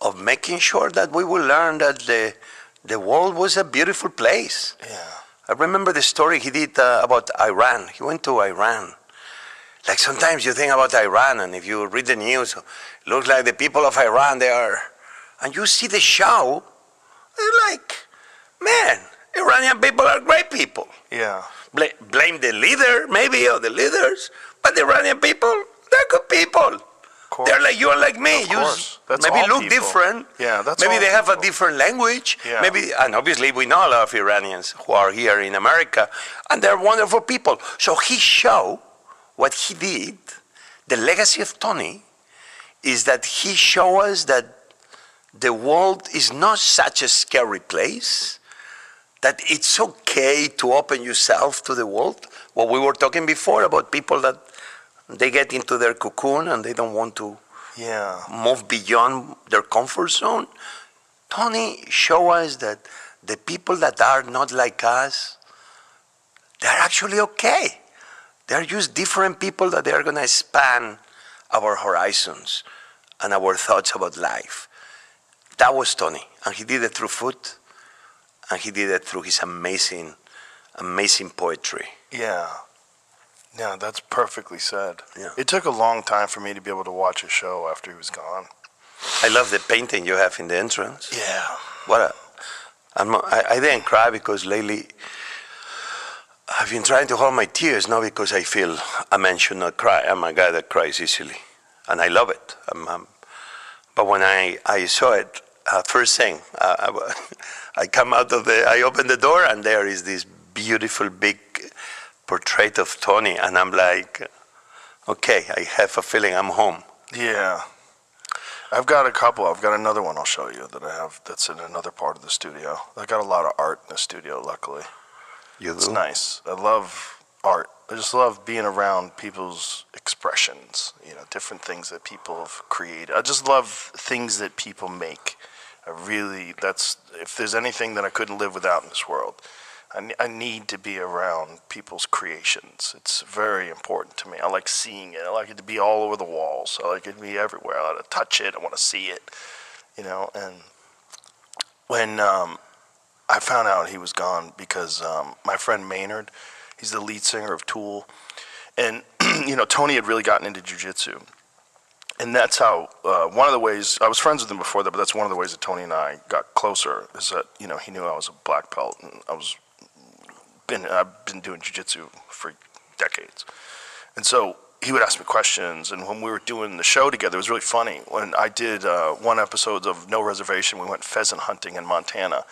of making sure that we will learn that the world was a beautiful place. Yeah. I remember the story he did about Iran. He went to Iran. Like sometimes you think about Iran, and if you read the news, it looks like the people of Iran, and you see the show, they're like, man, Iranian people are great people. Yeah. Blame the leader, maybe, or the leaders, but the Iranian people, they're good people. They're like you and like me. Of course. That's maybe all look people. different. Yeah, that's maybe all they have a people. different language. Yeah. Maybe, and obviously we know a lot of Iranians who are here in America, and they're wonderful people. So his show, what he did, the legacy of Tony, is that he showed us that the world is not such a scary place, that it's okay to open yourself to the world. What we were talking before about people that they get into their cocoon and they don't want to move beyond their comfort zone. Tony showed us that the people that are not like us, they're actually okay. They're just different people that they're going to expand our horizons and our thoughts about life. That was Tony, and he did it through food, and he did it through his amazing, amazing poetry. Yeah. Yeah, that's perfectly said. Yeah. It took a long time for me to be able to watch a show after he was gone. I love the painting you have in the entrance. Yeah. I didn't cry because lately I've been trying to hold my tears, not because I feel a man should not cry. I'm a guy that cries easily, and I love it. But when I saw it, first thing, I come out of I open the door, and there is this beautiful big portrait of Tony, and I'm like, okay, I have a feeling I'm home. Yeah. I've got a couple. I've got another one I'll show you that I have that's in another part of the studio. I got a lot of art in the studio, luckily. You do? It's nice. I love art. I just love being around people's expressions, different things that people have created. I just love things that people make. If there's anything that I couldn't live without in this world, I need to be around people's creations. It's very important to me. I like seeing it. I like it to be all over the walls. I like it to be everywhere. I like to touch it. I want to see it, and when I found out he was gone because my friend Maynard, he's the lead singer of Tool, and Tony had really gotten into jiu-jitsu, and that's how one of the ways I was friends with him before that. But that's one of the ways that Tony and I got closer is that he knew I was a black belt, and I've been doing jiu-jitsu for decades, and so he would ask me questions, and when we were doing the show together, it was really funny. When I did one episode of No Reservation, we went pheasant hunting in Montana,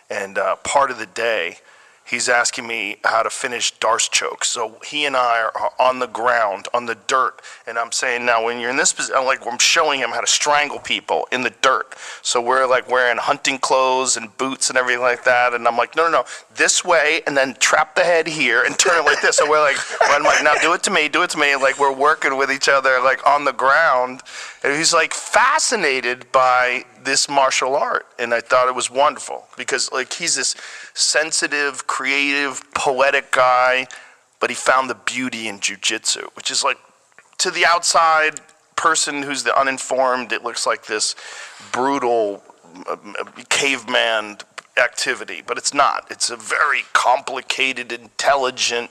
and part of the day, he's asking me how to finish darce chokes. So he and I are on the ground, on the dirt, and I'm saying, now when you're in this position, I'm showing him how to strangle people in the dirt. So we're like wearing hunting clothes and boots and everything like that, and I'm like, no, this way, and then trap the head here and turn it like this. So I'm like, now do it to me, like we're working with each other like on the ground. And he's like fascinated by this martial art, and I thought it was wonderful because like he's this sensitive, creative, poetic guy, but he found the beauty in jiu-jitsu, which is like, to the outside person who's the uninformed, it looks like this brutal caveman activity, but it's not. It's a very complicated, intelligent,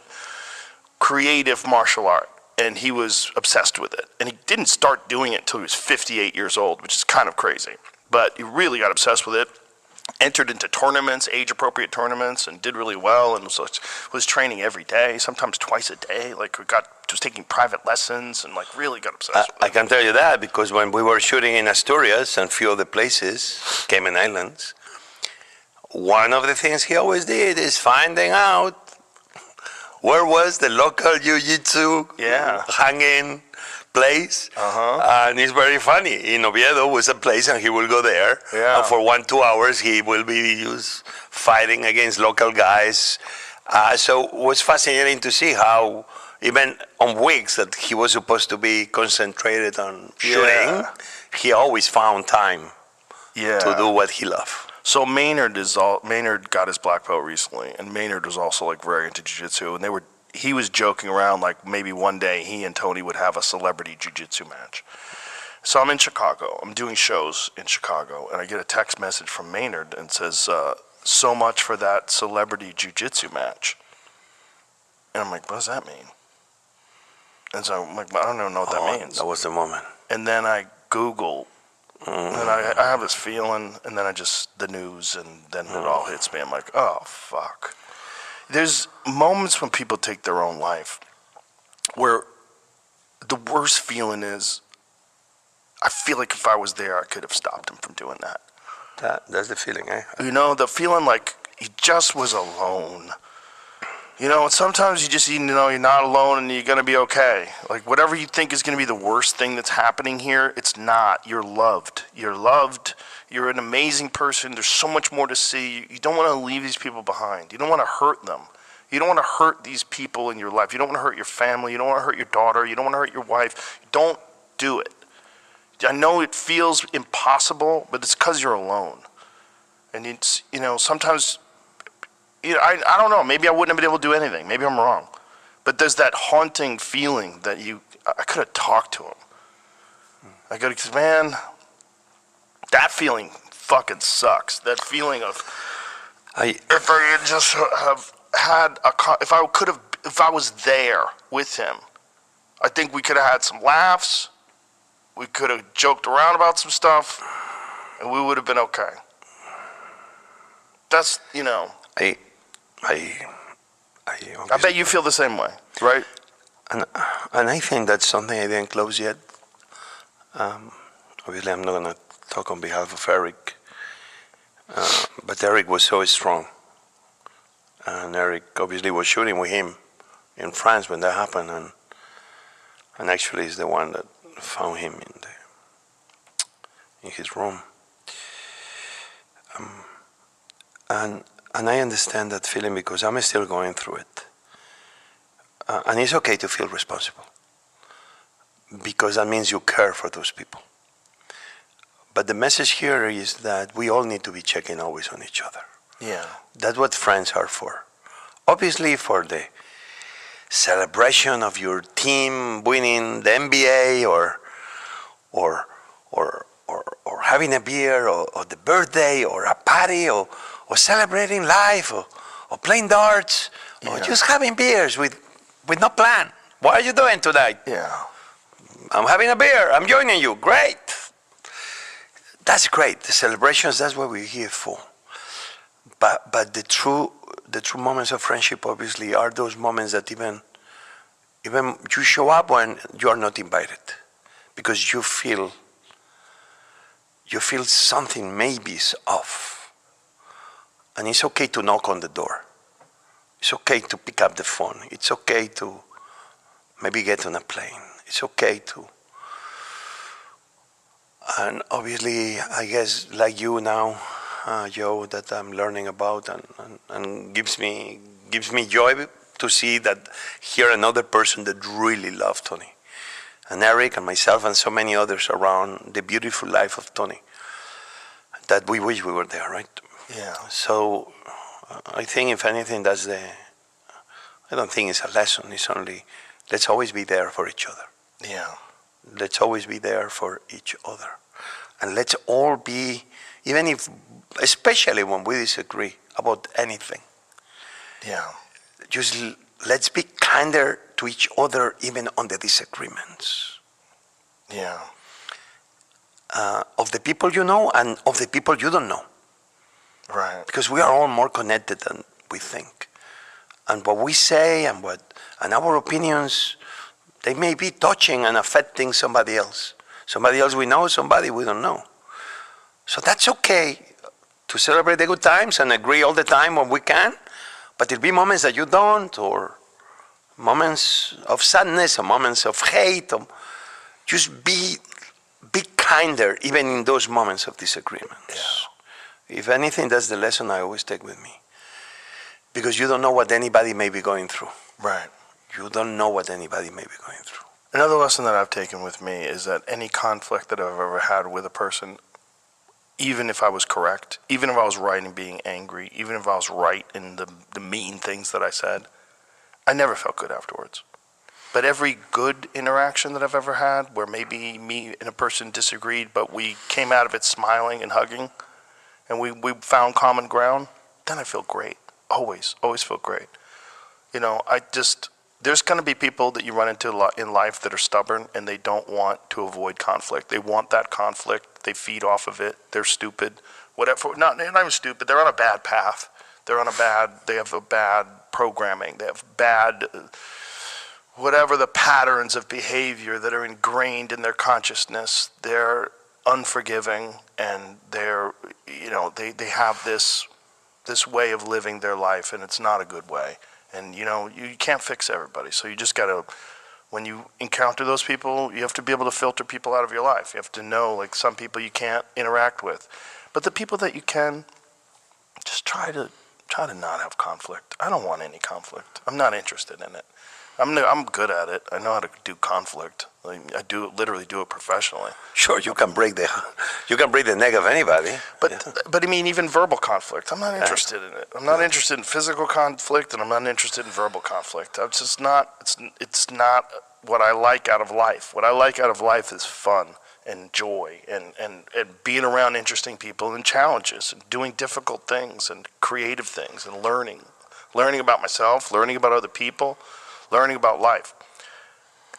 creative martial art, and he was obsessed with it. And he didn't start doing it until he was 58 years old, which is kind of crazy, but he really got obsessed with it. Entered into tournaments, age-appropriate tournaments, and did really well, and was training every day, sometimes twice a day. Like was taking private lessons, and like really got obsessed with it. I can tell you that because when we were shooting in Asturias and few other places, Cayman Islands, one of the things he always did is finding out where was the local jiu-jitsu hanging place, and it's very funny. In Oviedo was a place, and he will go there, and for 1-2 hours he will be just fighting against local guys. So it was fascinating to see how even on weeks that he was supposed to be concentrated on shooting, he always found time to do what he loved. So Maynard got his black belt recently, and Maynard was also like very into jiu-jitsu, and he was joking around like maybe one day he and Tony would have a celebrity jiu-jitsu match. So I'm in Chicago. I'm doing shows in Chicago, and I get a text message from Maynard and says, so much for that celebrity jiu-jitsu match. And I'm like, what does that mean? And so I'm like, I don't even know what that means. That was the moment. And then I Google, and I have this feeling, and then the news, and then it all hits me. I'm like, oh, fuck. There's moments when people take their own life where the worst feeling is, I feel like if I was there, I could have stopped him from doing that. That's the feeling, eh? You know, the feeling like he just was alone. You know, sometimes you're not alone and you're going to be okay. Like, whatever you think is going to be the worst thing that's happening here, it's not. You're loved. You're loved. You're an amazing person. There's so much more to see. You don't want to leave these people behind. You don't want to hurt them. You don't want to hurt these people in your life. You don't want to hurt your family. You don't want to hurt your daughter. You don't want to hurt your wife. Don't do it. I know it feels impossible, but it's because you're alone. And it's, sometimes, I don't know. Maybe I wouldn't have been able to do anything. Maybe I'm wrong. But there's that haunting feeling that I could have talked to him. I could have, man, that feeling fucking sucks. That feeling of, if I had just have had if I was there with him, I think we could have had some laughs. We could have joked around about some stuff, and we would have been okay. That's, I bet you feel the same way, right? And I think that's something I didn't close yet. Obviously, I'm not going to talk on behalf of Eric, but Eric was so strong. And Eric obviously was shooting with him in France when that happened, and actually is the one that found him in his room. And I understand that feeling because I'm still going through it. And it's okay to feel responsible because that means you care for those people. But the message here is that we all need to be checking always on each other. Yeah. That's what friends are for. Obviously for the celebration of your team winning the NBA or having a beer or the birthday or a party or celebrating life or playing darts or just having beers with no plan. What are you doing tonight? Yeah. I'm having a beer. I'm joining you. Great. That's great. The celebrations, that's what we're here for. But the true moments of friendship obviously are those moments that even Even you show up when you are not invited because you feel something maybe is off. And it's okay to knock on the door. It's okay to pick up the phone. It's okay to maybe get on a plane. It's okay to. And obviously, I guess like you now, Joe, that I'm learning about and gives me joy to see that here another person that really loved Tony. And Eric and myself and so many others around the beautiful life of Tony. That we wish we were there, right? Yeah. So I think if anything, I don't think it's a lesson. It's only, let's always be there for each other. Yeah. Let's always be there for each other. And let's all be, even if, especially when we disagree about anything, Yeah. just let's be kinder to each other even on the disagreements. Yeah. Of the people you know and of the people you don't know. Right. Because we are all more connected than we think. And what we say and our opinions, they may be touching and affecting somebody else. Somebody else we know, somebody we don't know. So that's okay to celebrate the good times and agree all the time when we can, but there'll be moments that you don't, or moments of sadness, or moments of hate. Or just be kinder, even in those moments of disagreements. Yeah. If anything, that's the lesson I always take with me. Because you don't know what anybody may be going through. Right. You don't know what anybody may be going through. Another lesson that I've taken with me is that any conflict that I've ever had with a person, even if I was correct, even if I was right in being angry, even if I was right in the mean things that I said, I never felt good afterwards. But every good interaction that I've ever had, where maybe me and a person disagreed, but we came out of it smiling and hugging, and we found common ground, then I feel great. Always feel great. You know, there's going to be people that you run into in life that are stubborn and they don't want to avoid conflict. They want that conflict. They feed off of it. They're stupid. Whatever. Not even stupid. They're on a bad path. They have a bad programming. They have bad, whatever the patterns of behavior that are ingrained in their consciousness. They're unforgiving, and they have this way of living their life, and it's not a good way. And you can't fix everybody, so you just gotta, when you encounter those people, you have to be able to filter people out of your life. You have to know, like, some people you can't interact with, but the people that you can, just try to not have conflict. I don't want any conflict. I'm not interested in it. I'm good at it. I know how to do conflict. I literally do it professionally. Sure, you can break the neck of anybody. But I mean, even verbal conflict, I'm not interested in it. I'm not interested in physical conflict, and I'm not interested in verbal conflict. I'm just not. It's not what I like out of life. What I like out of life is fun and joy and being around interesting people and challenges and doing difficult things and creative things and learning about myself, learning about other people, learning about life.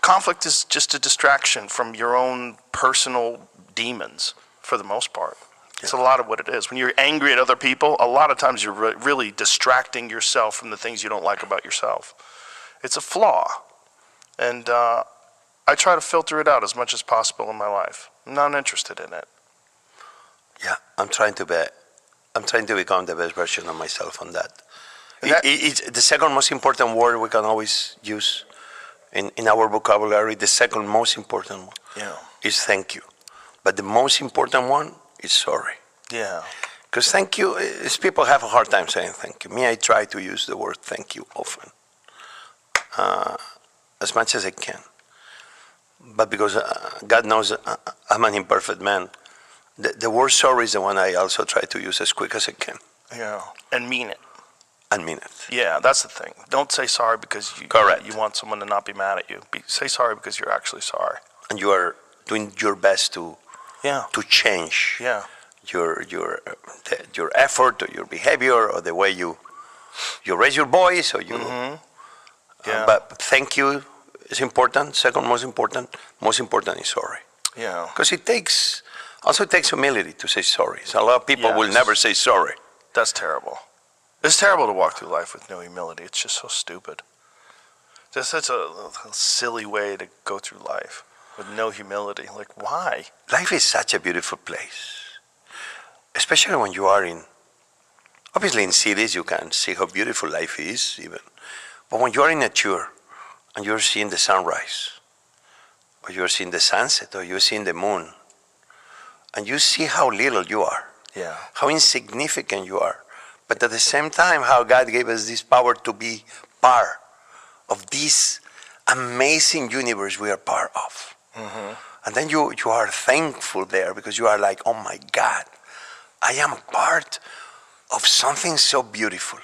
Conflict is just a distraction from your own personal demons, for the most part. It's a lot of what it is. When you're angry at other people, a lot of times you're really distracting yourself from the things you don't like about yourself. It's a flaw. And I try to filter it out as much as possible in my life. I'm not interested in it. Yeah, I'm trying to become the best version of myself on that. It's the second most important word we can always use in our vocabulary. The second most important one is thank you. But the most important one is sorry. Yeah. Because thank you, people have a hard time saying thank you. Me, I try to use the word thank you often, as much as I can. But because God knows I'm an imperfect man, the word sorry is the one I also try to use as quick as I can. Yeah. And mean it. And mean it. Yeah, that's the thing. Don't say sorry because you want someone to not be mad at you. Say sorry because you're actually sorry. And you are doing your best to change your effort or your behavior or the way you raise your voice or you. Yeah. But thank you is important. Second most important is sorry. Yeah. Because it takes humility to say sorry. So a lot of people will never say sorry. That's terrible. It's terrible to walk through life with no humility. It's just so stupid. Just such a silly way to go through life with no humility. Like, why? Life is such a beautiful place, especially when you are in, obviously in cities you can see how beautiful life is even, but when you are in nature and you're seeing the sunrise, or you're seeing the sunset, or you're seeing the moon, and you see how little you are, Yeah. how insignificant you are, but at the same time how God gave us this power to be part of this amazing universe we are part of. Mm-hmm. And then you are thankful there because you are like, oh my God, I am part of something so beautiful.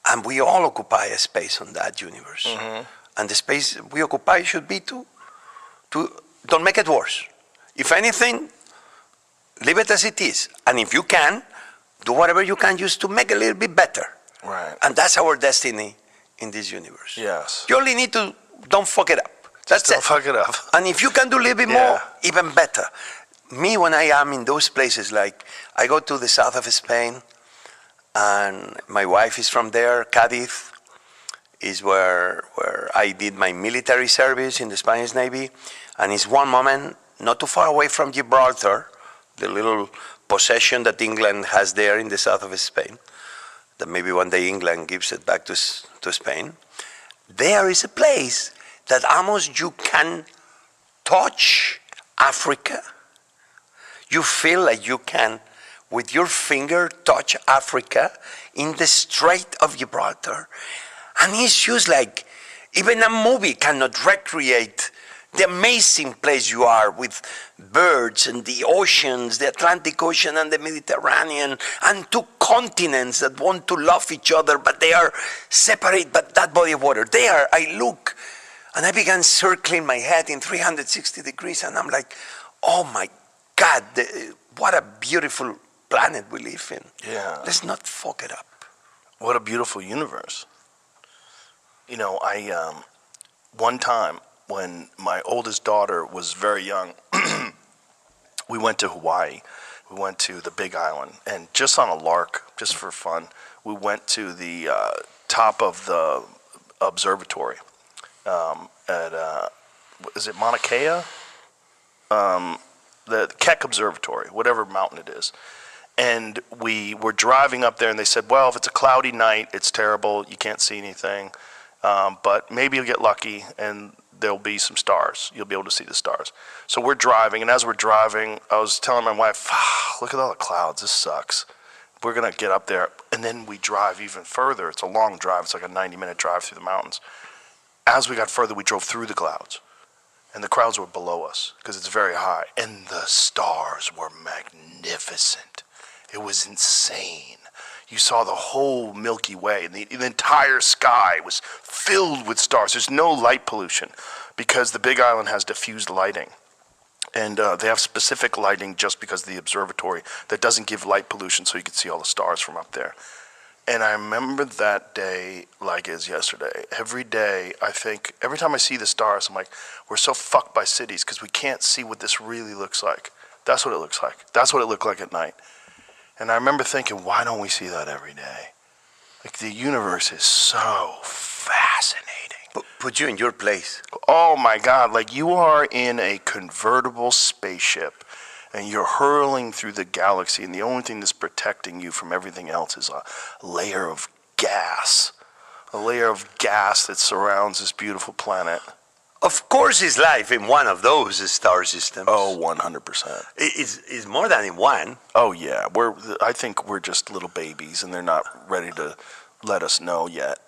And we all occupy a space on that universe. Mm-hmm. And the space we occupy should be to don't make it worse. If anything, leave it as it is. And if you can, do whatever you can use to make it a little bit better. Right. And that's our destiny in this universe. Yes. You only need to don't fuck it up. That's Don't it. fuck it up. And if you can do a little bit Yeah. more, even better. Me, when I am in those places, like I go to the south of Spain, and my wife is from there. Cadiz is where I did my military service in the Spanish Navy, and it's one moment not too far away from Gibraltar, the little possession that England has there in the south of Spain, that maybe one day England gives it back to Spain. There is a place that almost you can touch Africa. You feel like you can, with your finger, touch Africa in the Strait of Gibraltar. And it's just like, even a movie cannot recreate the amazing place you are with birds and the oceans, the Atlantic Ocean and the Mediterranean, and two continents that want to love each other, but they are separate by that body of water. There, I look, and I began circling my head in 360 degrees, and I'm like, oh my God, what a beautiful planet we live in. Yeah. Let's not fuck it up. What a beautiful universe. You know, one time when my oldest daughter was very young, we went to Hawaii. We went to the Big Island, and just on a lark, just for fun, we went to the top of the observatory is it Mauna Kea? The Keck Observatory, whatever mountain it is. And we were driving up there, and they said, well, if it's a cloudy night, it's terrible. You can't see anything. But maybe you'll get lucky, and there'll be some stars. You'll be able to see the stars. So we're driving, and as we're driving, I was telling my wife, look at all the clouds. This sucks. We're going to get up there. And then we drive even further. It's a long drive. It's like a 90-minute drive through the mountains. As we got further, we drove through the clouds. And the clouds were below us because it's very high. And the stars were magnificent. It was insane. You saw the whole Milky Way, and the entire sky was filled with stars. There's no light pollution because the Big Island has diffused lighting. And they have specific lighting just because of the observatory that doesn't give light pollution, so you can see all the stars from up there. And I remember that day like it was yesterday. Every day, I think, every time I see the stars, I'm like, we're so fucked by cities because we can't see what this really looks like. That's what it looks like. That's what it looked like at night. And I remember thinking, why don't we see that every day? Like, the universe is so fascinating. Put you in your place. Oh my God, like you are in a convertible spaceship and you're hurling through the galaxy, and the only thing that's protecting you from everything else is a layer of gas. A layer of gas that surrounds this beautiful planet. Of course, it's life in one of those star systems. Oh, 100%. It's more than in one. Oh yeah, I think we're just little babies, and they're not ready to let us know yet.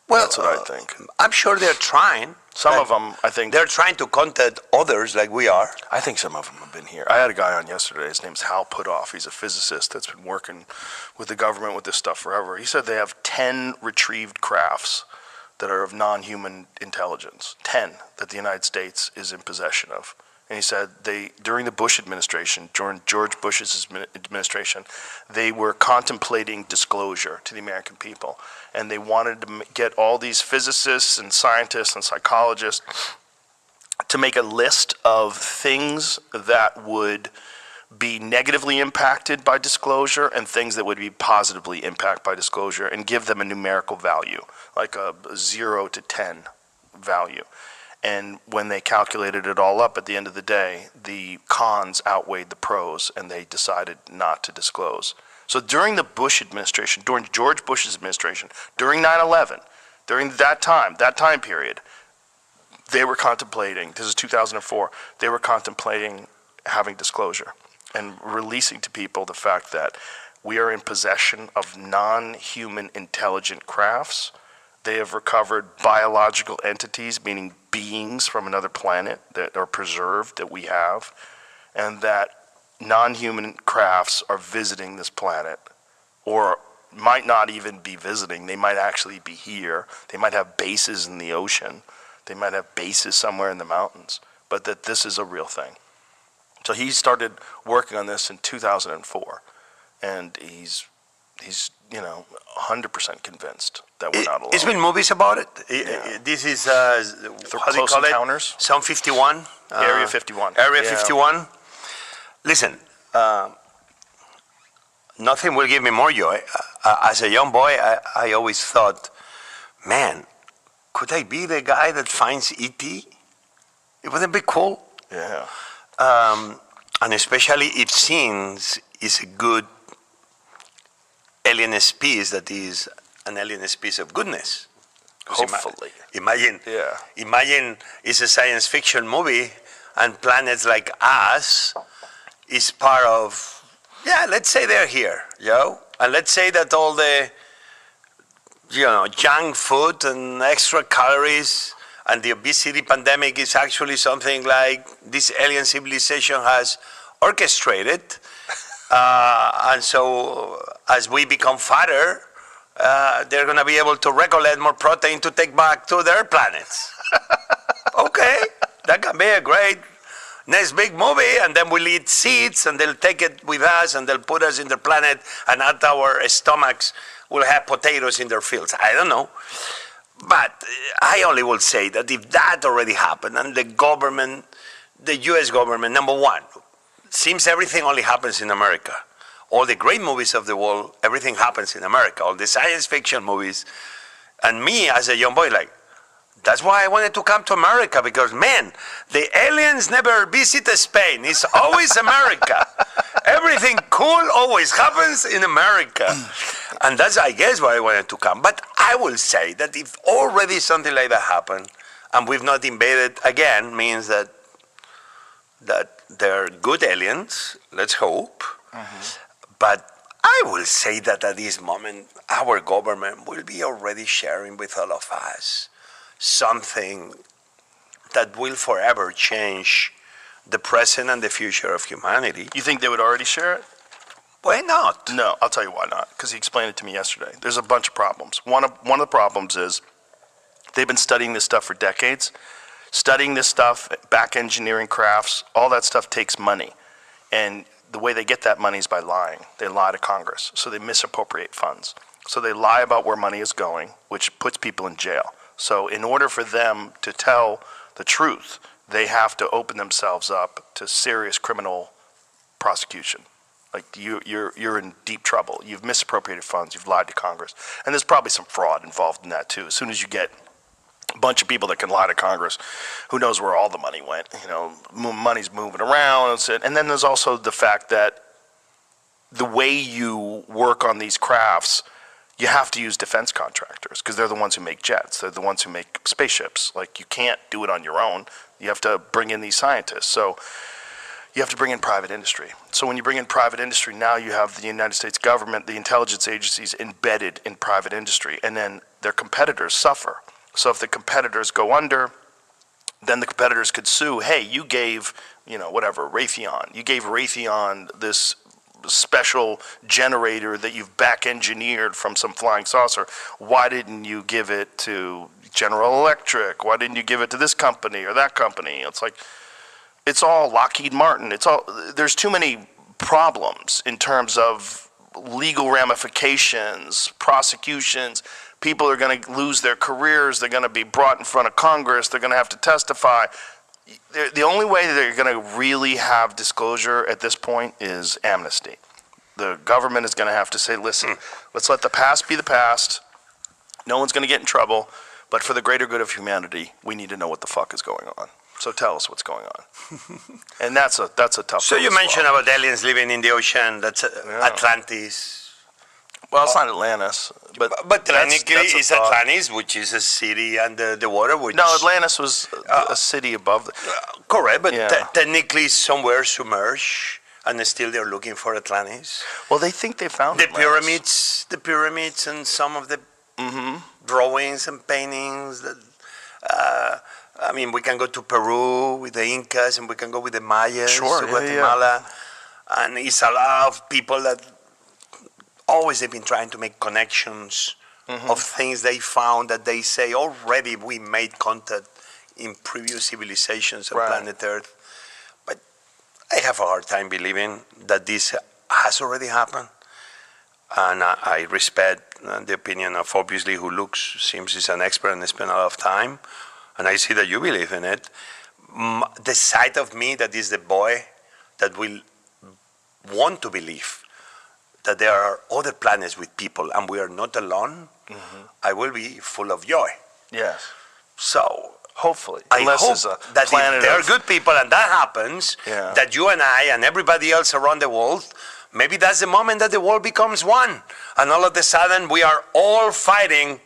Well, that's what I think. I'm sure they're trying. Some of them, I think. They're trying to contact others like we are. I think some of them have been here. I had a guy on yesterday. His name's Hal Putoff. He's a physicist that's been working with the government with this stuff forever. He said they have 10 retrieved crafts that are of non-human intelligence. 10 that the United States is in possession of. And he said during the Bush administration, during George Bush's administration, they were contemplating disclosure to the American people. And they wanted to get all these physicists and scientists and psychologists to make a list of things that would be negatively impacted by disclosure and things that would be positively impacted by disclosure, and give them a numerical value, like a 0 to 10 value. And when they calculated it all up at the end of the day, the cons outweighed the pros, and they decided not to disclose. So during the Bush administration, during George Bush's administration, during 9/11, during that time period, they were contemplating, this is 2004, they were contemplating having disclosure and releasing to people the fact that we are in possession of non-human intelligent crafts. They have recovered biological entities, meaning beings from another planet that are preserved, that we have, and that non-human crafts are visiting this planet, or might not even be visiting. They might actually be here. They might have bases in the ocean. They might have bases somewhere in the mountains, but that this is a real thing. So he started working on this in 2004, and he's 100% convinced that we're not alone. It's been movies about it. Yeah. This is, The how do you Close call it? Encounters? Zone 51? Area 51. Area Yeah. 51. Listen, nothing will give me more joy. As a young boy, I always thought, man, could I be the guy that finds E.T.? It wouldn't be cool. Yeah. And especially if scenes is a good alien species that is an alien species of goodness. 'Cause Hopefully. Imagine, Yeah. imagine it's a science fiction movie and planets like us is part of, yeah, let's say they're here, and let's say that all the, junk food and extra calories and the obesity pandemic is actually something like this alien civilization has orchestrated. And so as we become fatter, they're going to be able to recollect more protein to take back to their planets. Okay, that can be a great next big movie, and then we'll eat seeds, and they'll take it with us, and they'll put us in their planet, and at our stomachs, we'll have potatoes in their fields. I don't know. But I only will say that if that already happened, and the government, the U.S. government, number one, seems everything only happens in America. All the great movies of the world, everything happens in America. All the science fiction movies. And me, as a young boy, that's why I wanted to come to America, because, man, the aliens never visit Spain. It's always America. Everything cool always happens in America. And that's, I guess, why I wanted to come. But I will say that if already something like that happened, and we've not invaded again, means that they're good aliens, let's hope. But I will say that at this moment, our government will be already sharing with all of us something that will forever change the present and the future of humanity. You think they would already share it? Why not? No, I'll tell you why not. Because he explained it to me yesterday. There's a bunch of problems. One of the problems is they've been studying this stuff for decades. Studying this stuff, back engineering crafts, all that stuff takes money. And the way they get that money is by lying. They lie to Congress. So they misappropriate funds. So they lie about where money is going, which puts people in jail. So in order for them to tell the truth, they have to open themselves up to serious criminal prosecution. Like you're in deep trouble. You've misappropriated funds. You've lied to Congress. And there's probably some fraud involved in that too. As soon as you get a bunch of people that can lie to Congress, who knows where all the money went? Money's moving around. And then there's also the fact that the way you work on these crafts, you have to use defense contractors because they're the ones who make jets. They're the ones who make spaceships. Like, you can't do it on your own. You have to bring in these scientists. So you have to bring in private industry. So when you bring in private industry, now you have the United States government, the intelligence agencies embedded in private industry, and then their competitors suffer. So if the competitors go under, then the competitors could sue, hey, you gave, Raytheon. You gave Raytheon this special generator that you've back engineered from some flying saucer. Why didn't you give it to General Electric? Why didn't you give it to this company or that company? It's like, it's all Lockheed Martin. There's too many problems in terms of legal ramifications, prosecutions. People are going to lose their careers. They're going to be brought in front of Congress. They're going to have to testify. The only way that they're going to really have disclosure at this point is amnesty. The government is going to have to say, listen, let's let the past be the past. No one's going to get in trouble. But for the greater good of humanity, we need to know what the fuck is going on. So tell us what's going on. And that's a tough So one you to mentioned swallow. about aliens living in the ocean. That's Yeah. Atlantis. Well, it's not Atlantis. But Technically, that's a it's thought. Atlantis, which is a city under the water. Which No, Atlantis was a city above. correct, but Yeah. technically somewhere submerged, and still they're looking for Atlantis. Well, they think they found The Atlantis. pyramids, and some of the Mm-hmm. drawings and paintings. That, I mean, we can go to Peru with the Incas, and we can go with the Mayas Sure, to yeah, yeah. Guatemala, and it's a lot of people that always have been trying to make connections Mm-hmm. of things they found that they say already we made contact in previous civilizations of Right. planet Earth. But I have a hard time believing that this has already happened. And I respect the opinion of obviously who looks, seems is an expert and spent a lot of time. And I see that you believe in it. The side of me that is the boy that will want to believe that there are other planets with people and we are not alone, I will be full of joy. Yes. So Hopefully. I Unless hope it's a that planet if there are of- good people and that happens, Yeah. that you and I and everybody else around the world, maybe that's the moment that the world becomes one. And all of a sudden we are all fighting.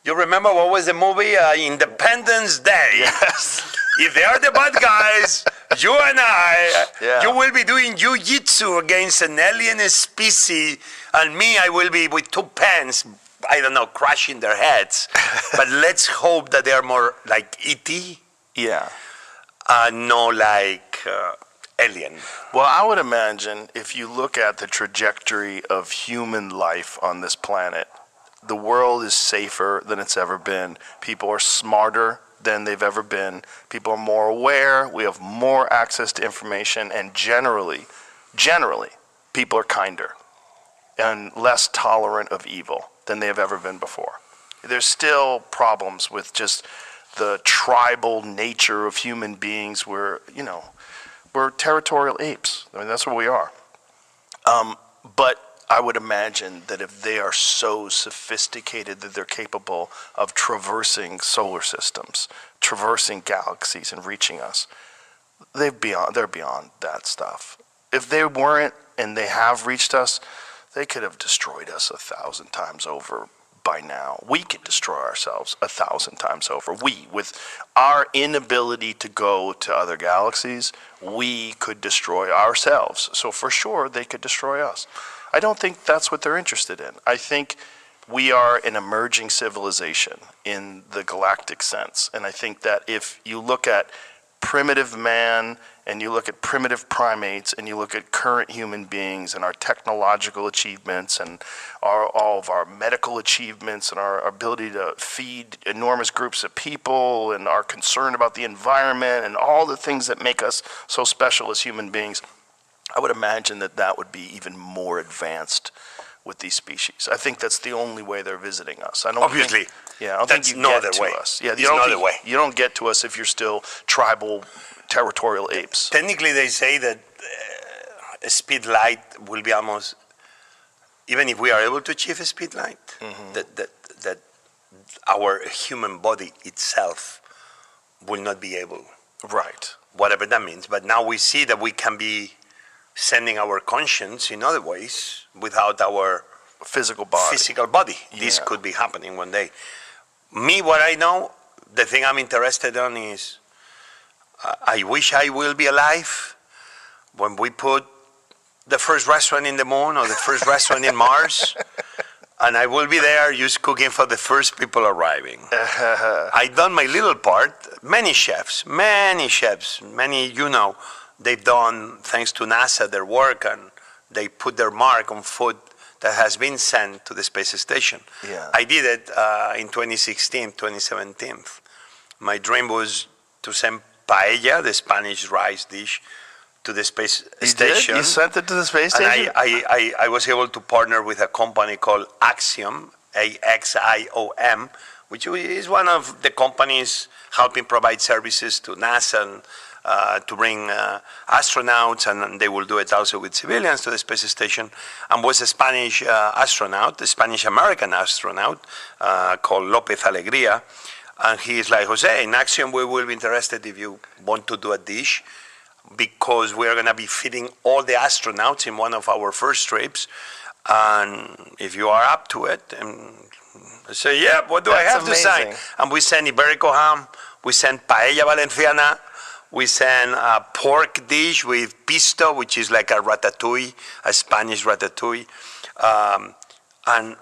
You remember what was the movie? Independence Day. Yes. If they are the bad guys, you and I, Yeah. you will be doing jiu-jitsu against an alien species, and me, I will be with 2 pens, I don't know, crushing their heads. But let's hope that they are more like E.T., Yeah. no like alien. Well, I would imagine if you look at the trajectory of human life on this planet, the world is safer than it's ever been. People are smarter than they've ever been. People are more aware. We have more access to information, and generally, people are kinder and less tolerant of evil than they have ever been before. There's still problems with just the tribal nature of human beings where, we're territorial apes. I mean, that's what we are. But I would imagine that if they are so sophisticated that they're capable of traversing solar systems, traversing galaxies and reaching us, they're beyond that stuff. If they weren't and they have reached us, they could have destroyed us 1,000 times over by now. We could destroy ourselves 1,000 times over. With our inability to go to other galaxies, we could destroy ourselves. So for sure, they could destroy us. I don't think that's what they're interested in. I think we are an emerging civilization in the galactic sense. And I think that if you look at primitive man and you look at primitive primates and you look at current human beings and our technological achievements and all of our medical achievements and our ability to feed enormous groups of people and our concern about the environment and all the things that make us so special as human beings, I would imagine that that would be even more advanced with these species. I think that's the only way they're visiting us. I don't Obviously. I don't That's think you no get other to way. us. Yeah, It's no other way. You don't get to us if you're still tribal, territorial apes. Technically, they say that speed light will be almost, even if we are able to achieve a speed light, that our human body itself will not be able, Right. whatever that means. But now we see that we can be sending our conscience in other ways without our Physical body. physical body. This Yeah. could be happening one day. Me, what I know, the thing I'm interested in is I wish I will be alive when we put the first restaurant in the moon or the first restaurant in Mars, and I will be there just cooking for the first people arriving. I done my little part. Many chefs, they've done, thanks to NASA, their work, and they put their mark on food that has been sent to the space station. Yeah. I did it in 2016, 2017. My dream was to send paella, the Spanish rice dish, to the space You station. did? You sent it to the space And station? I was able to partner with a company called Axiom, AXIOM, which is one of the companies helping provide services to NASA to bring astronauts, and they will do it also with civilians to the space station, and was a Spanish astronaut, a Spanish-American astronaut called Lopez Alegria. And he's like, Jose, in Action, we will be interested if you want to do a dish, because we're going to be feeding all the astronauts in one of our first trips. And if you are up to it, and I say, yeah, what do I have to sign? And we send Iberico ham, we send paella valenciana, we send a pork dish with pisto, which is like a ratatouille, a Spanish ratatouille. And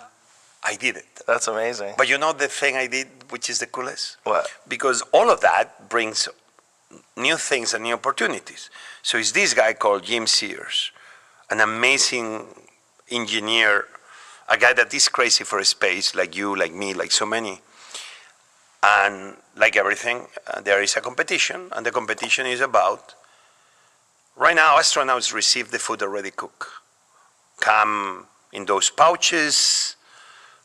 I did it. That's amazing. But you know the thing I did, which is the coolest? What? Because all of that brings new things and new opportunities. So it's this guy called Jim Sears, an amazing engineer, a guy that is crazy for space, like you, like me, like so many. And like everything, there is a competition, and the competition is about, right now, astronauts receive the food already cooked. Come in those pouches,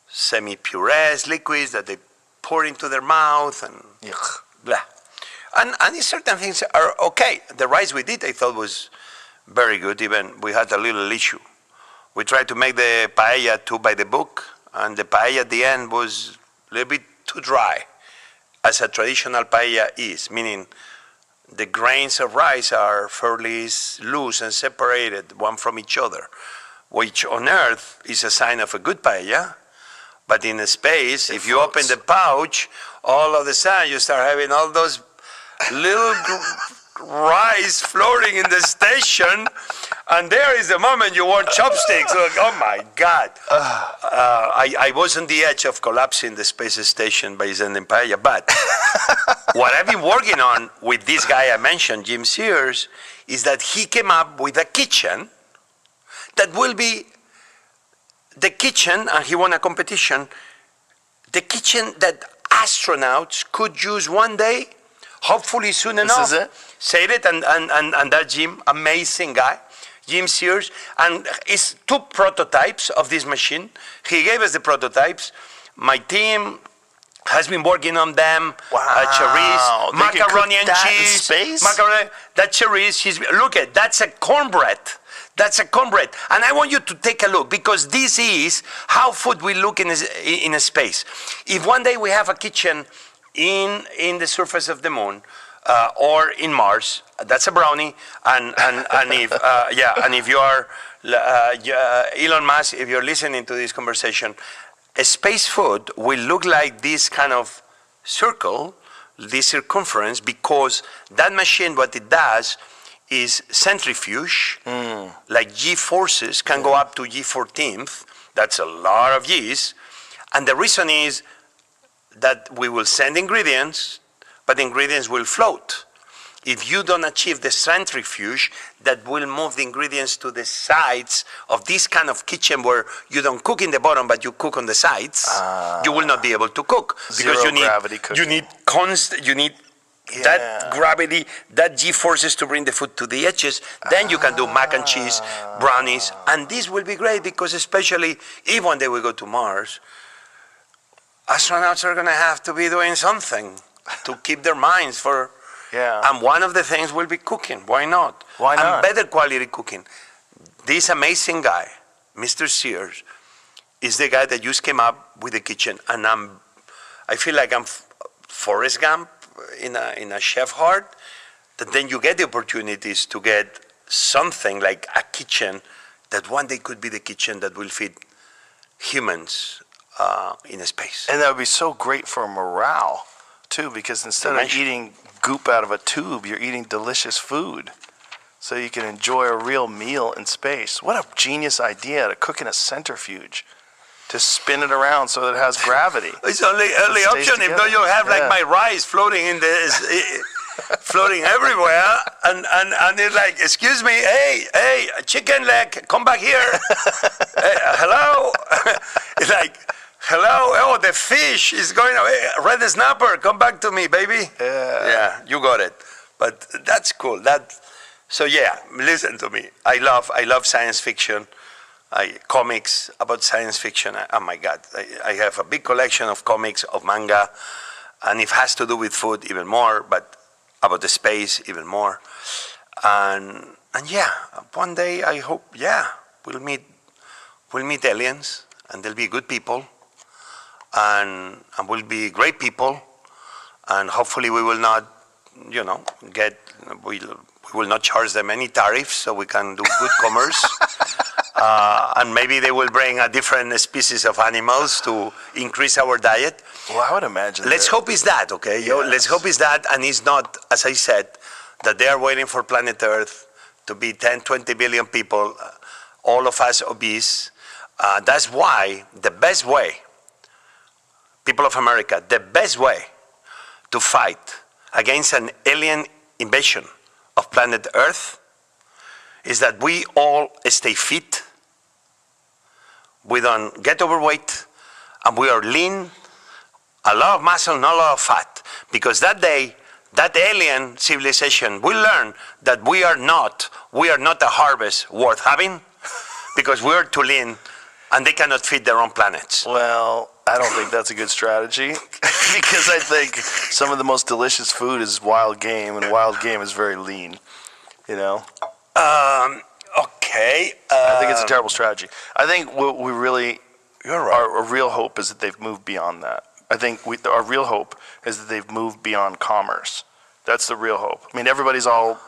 semi-purees, liquids that they pour into their mouth, and Yuck. blah. And certain things are okay. The rice we did, I thought, was very good. Even we had a little issue. We tried to make the paella too by the book, and the paella at the end was a little bit too dry, as a traditional paella is, meaning the grains of rice are fairly loose and separated one from each other, which on Earth is a sign of a good paella. But in space, if you open the pouch, all of a sudden you start having all those little rice floating in the station, and there is the moment you want chopsticks. Like, oh my God. I was on the edge of collapsing the space station by sending paella, but what I've been working on with this guy I mentioned, Jim Sears, is that he came up with a kitchen that will be the kitchen, and he won a competition, the kitchen that astronauts could use one day, hopefully soon enough. This is it? Say it, and that Jim, amazing guy, Jim Sears, and it's 2 prototypes of this machine. He gave us the prototypes. My team has been working on them. Wow. Chorizo, macaroni and cheese. Space? Macaroni, that chorizo. Look at that's a cornbread. That's a cornbread. And I want you to take a look, because this is how food will look in a space. If one day we have a kitchen in the surface of the moon, or in Mars, that's a brownie. And if you are Elon Musk, if you're listening to this conversation, a space food will look like this kind of circle, this circumference, because that machine, what it does is centrifuge, like G-forces can go up to G14th. That's a lot of G's. And the reason is that we will send ingredients, but the ingredients will float. If you don't achieve the centrifuge that will move the ingredients to the sides of this kind of kitchen where you don't cook in the bottom, but you cook on the sides, you will not be able to cook. Zero gravity cooking. You need that gravity, that G-forces to bring the food to the edges. Then you can do mac and cheese, brownies, and this will be great, because especially if one day we go to Mars, astronauts are going to have to be doing something to keep their minds for. And one of the things will be cooking. Why not? Why not? And better quality cooking. This amazing guy, Mr. Sears, is the guy that just came up with the kitchen, and I feel like I'm Forrest Gump in a chef heart. That then you get the opportunities to get something like a kitchen that one day could be the kitchen that will feed humans in space. And that would be so great for morale, too, because instead of eating goop out of a tube, you're eating delicious food. So you can enjoy a real meal in space. What a genius idea to cook in a centrifuge, to spin it around so that it has gravity. It's only option if though you have like my rice floating in floating everywhere, and it's like, excuse me, hey, chicken leg, come back here. Hey, hello. It's like, hello, oh, the fish is going away. Red snapper, come back to me, baby. Yeah, you got it. But that's cool. So yeah, listen to me. I love science fiction. Comics about science fiction. Oh my God, I have a big collection of comics, of manga, and it has to do with food even more, but about the space even more. And yeah, one day I hope, yeah, we'll meet aliens, and they'll be good people, and we'll be great people, and hopefully we will not, we will not charge them any tariffs, so we can do good commerce. And maybe they will bring a different species of animals to increase our diet. Well, I would imagine. Let's hope it's that, okay? Yes. Let's hope it's that, and it's not, as I said, that they are waiting for planet Earth to be 10, 20 billion people, all of us obese. That's why the best way, people of America, the best way to fight against an alien invasion of planet Earth is that we all stay fit, we don't get overweight, and we are lean, a lot of muscle, not a lot of fat. Because that day, that alien civilization will learn that we are not a harvest worth having, because we are too lean and they cannot feed their own planets. Well, I don't think that's a good strategy because I think some of the most delicious food is wild game, and wild game is very lean. Okay. I think it's a terrible strategy. I think what we really, You're right. our real hope is that they've moved beyond that. I think our real hope is that they've moved beyond commerce. That's the real hope. I mean, everybody's all,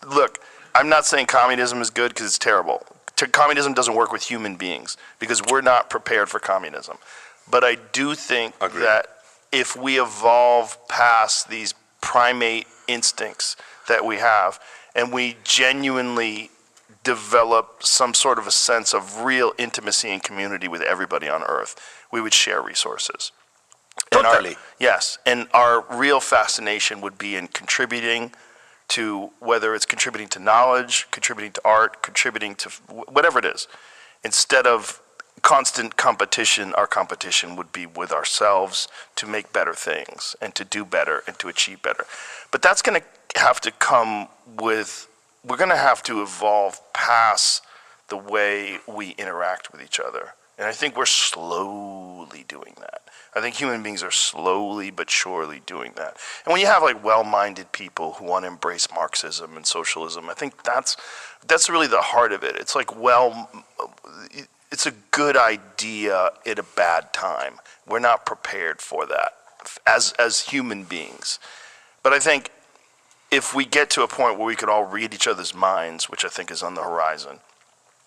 look, I'm not saying communism is good because it's terrible. Communism doesn't work with human beings because we're not prepared for communism. But I do think that if we evolve past these primate instincts that we have, and we genuinely develop some sort of a sense of real intimacy and community with everybody on Earth, we would share resources. Totally. Yes, and our real fascination would be in contributing to, whether it's contributing to knowledge, contributing to art, contributing to whatever it is. Instead of constant competition, our competition would be with ourselves to make better things and to do better and to achieve better. But that's going to have to come with, we're going to have to evolve past the way we interact with each other. And I think we're slowly doing that. I think human beings are slowly but surely doing that. And when you have like well-minded people who want to embrace Marxism and socialism, I think that's really the heart of it. It's like, it's a good idea at a bad time. We're not prepared for that as human beings. But I think if we get to a point where we could all read each other's minds, which I think is on the horizon,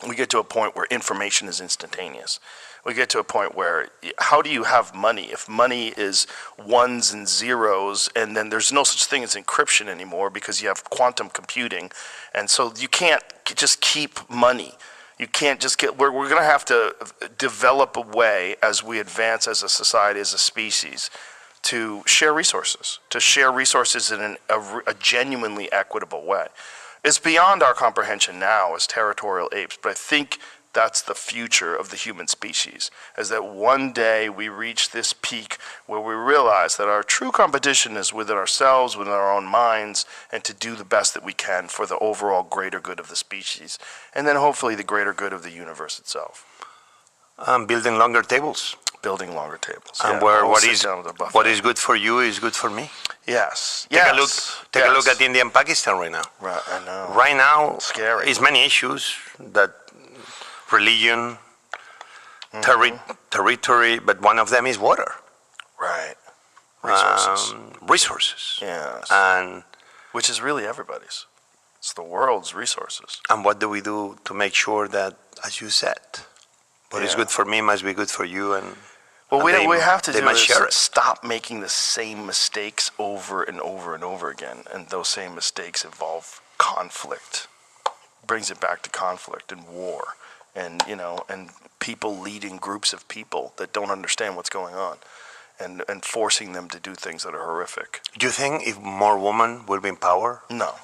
we get to a point where information is instantaneous. We get to a point where, how do you have money if money is ones and zeros, and then there's no such thing as encryption anymore because you have quantum computing, and so you can't just keep money. You can't just get, we're going to have to develop a way as we advance as a society, as a species, to share resources in a genuinely equitable way. It's beyond our comprehension now as territorial apes, but I think that's the future of the human species, is that one day we reach this peak where we realize that our true competition is within ourselves, within our own minds, and to do the best that we can for the overall greater good of the species, and then hopefully the greater good of the universe itself. Building longer tables. Building longer tables. And yeah, where what is good for you is good for me. Yes. Take a look at India and Pakistan right now. Right, I know. Right now, Scary. It's many issues, that religion, territory, but one of them is water. Right. Resources. Resources. Yes. And which is really everybody's. It's the world's resources. And what do we do to make sure that, as you said, what is good for me must be good for you, and what we have to do is share it. Stop making the same mistakes over and over and over again, and those same mistakes involve conflict. Brings it back to conflict and war, and and people leading groups of people that don't understand what's going on, and forcing them to do things that are horrific. Do you think if more women will be in power? No.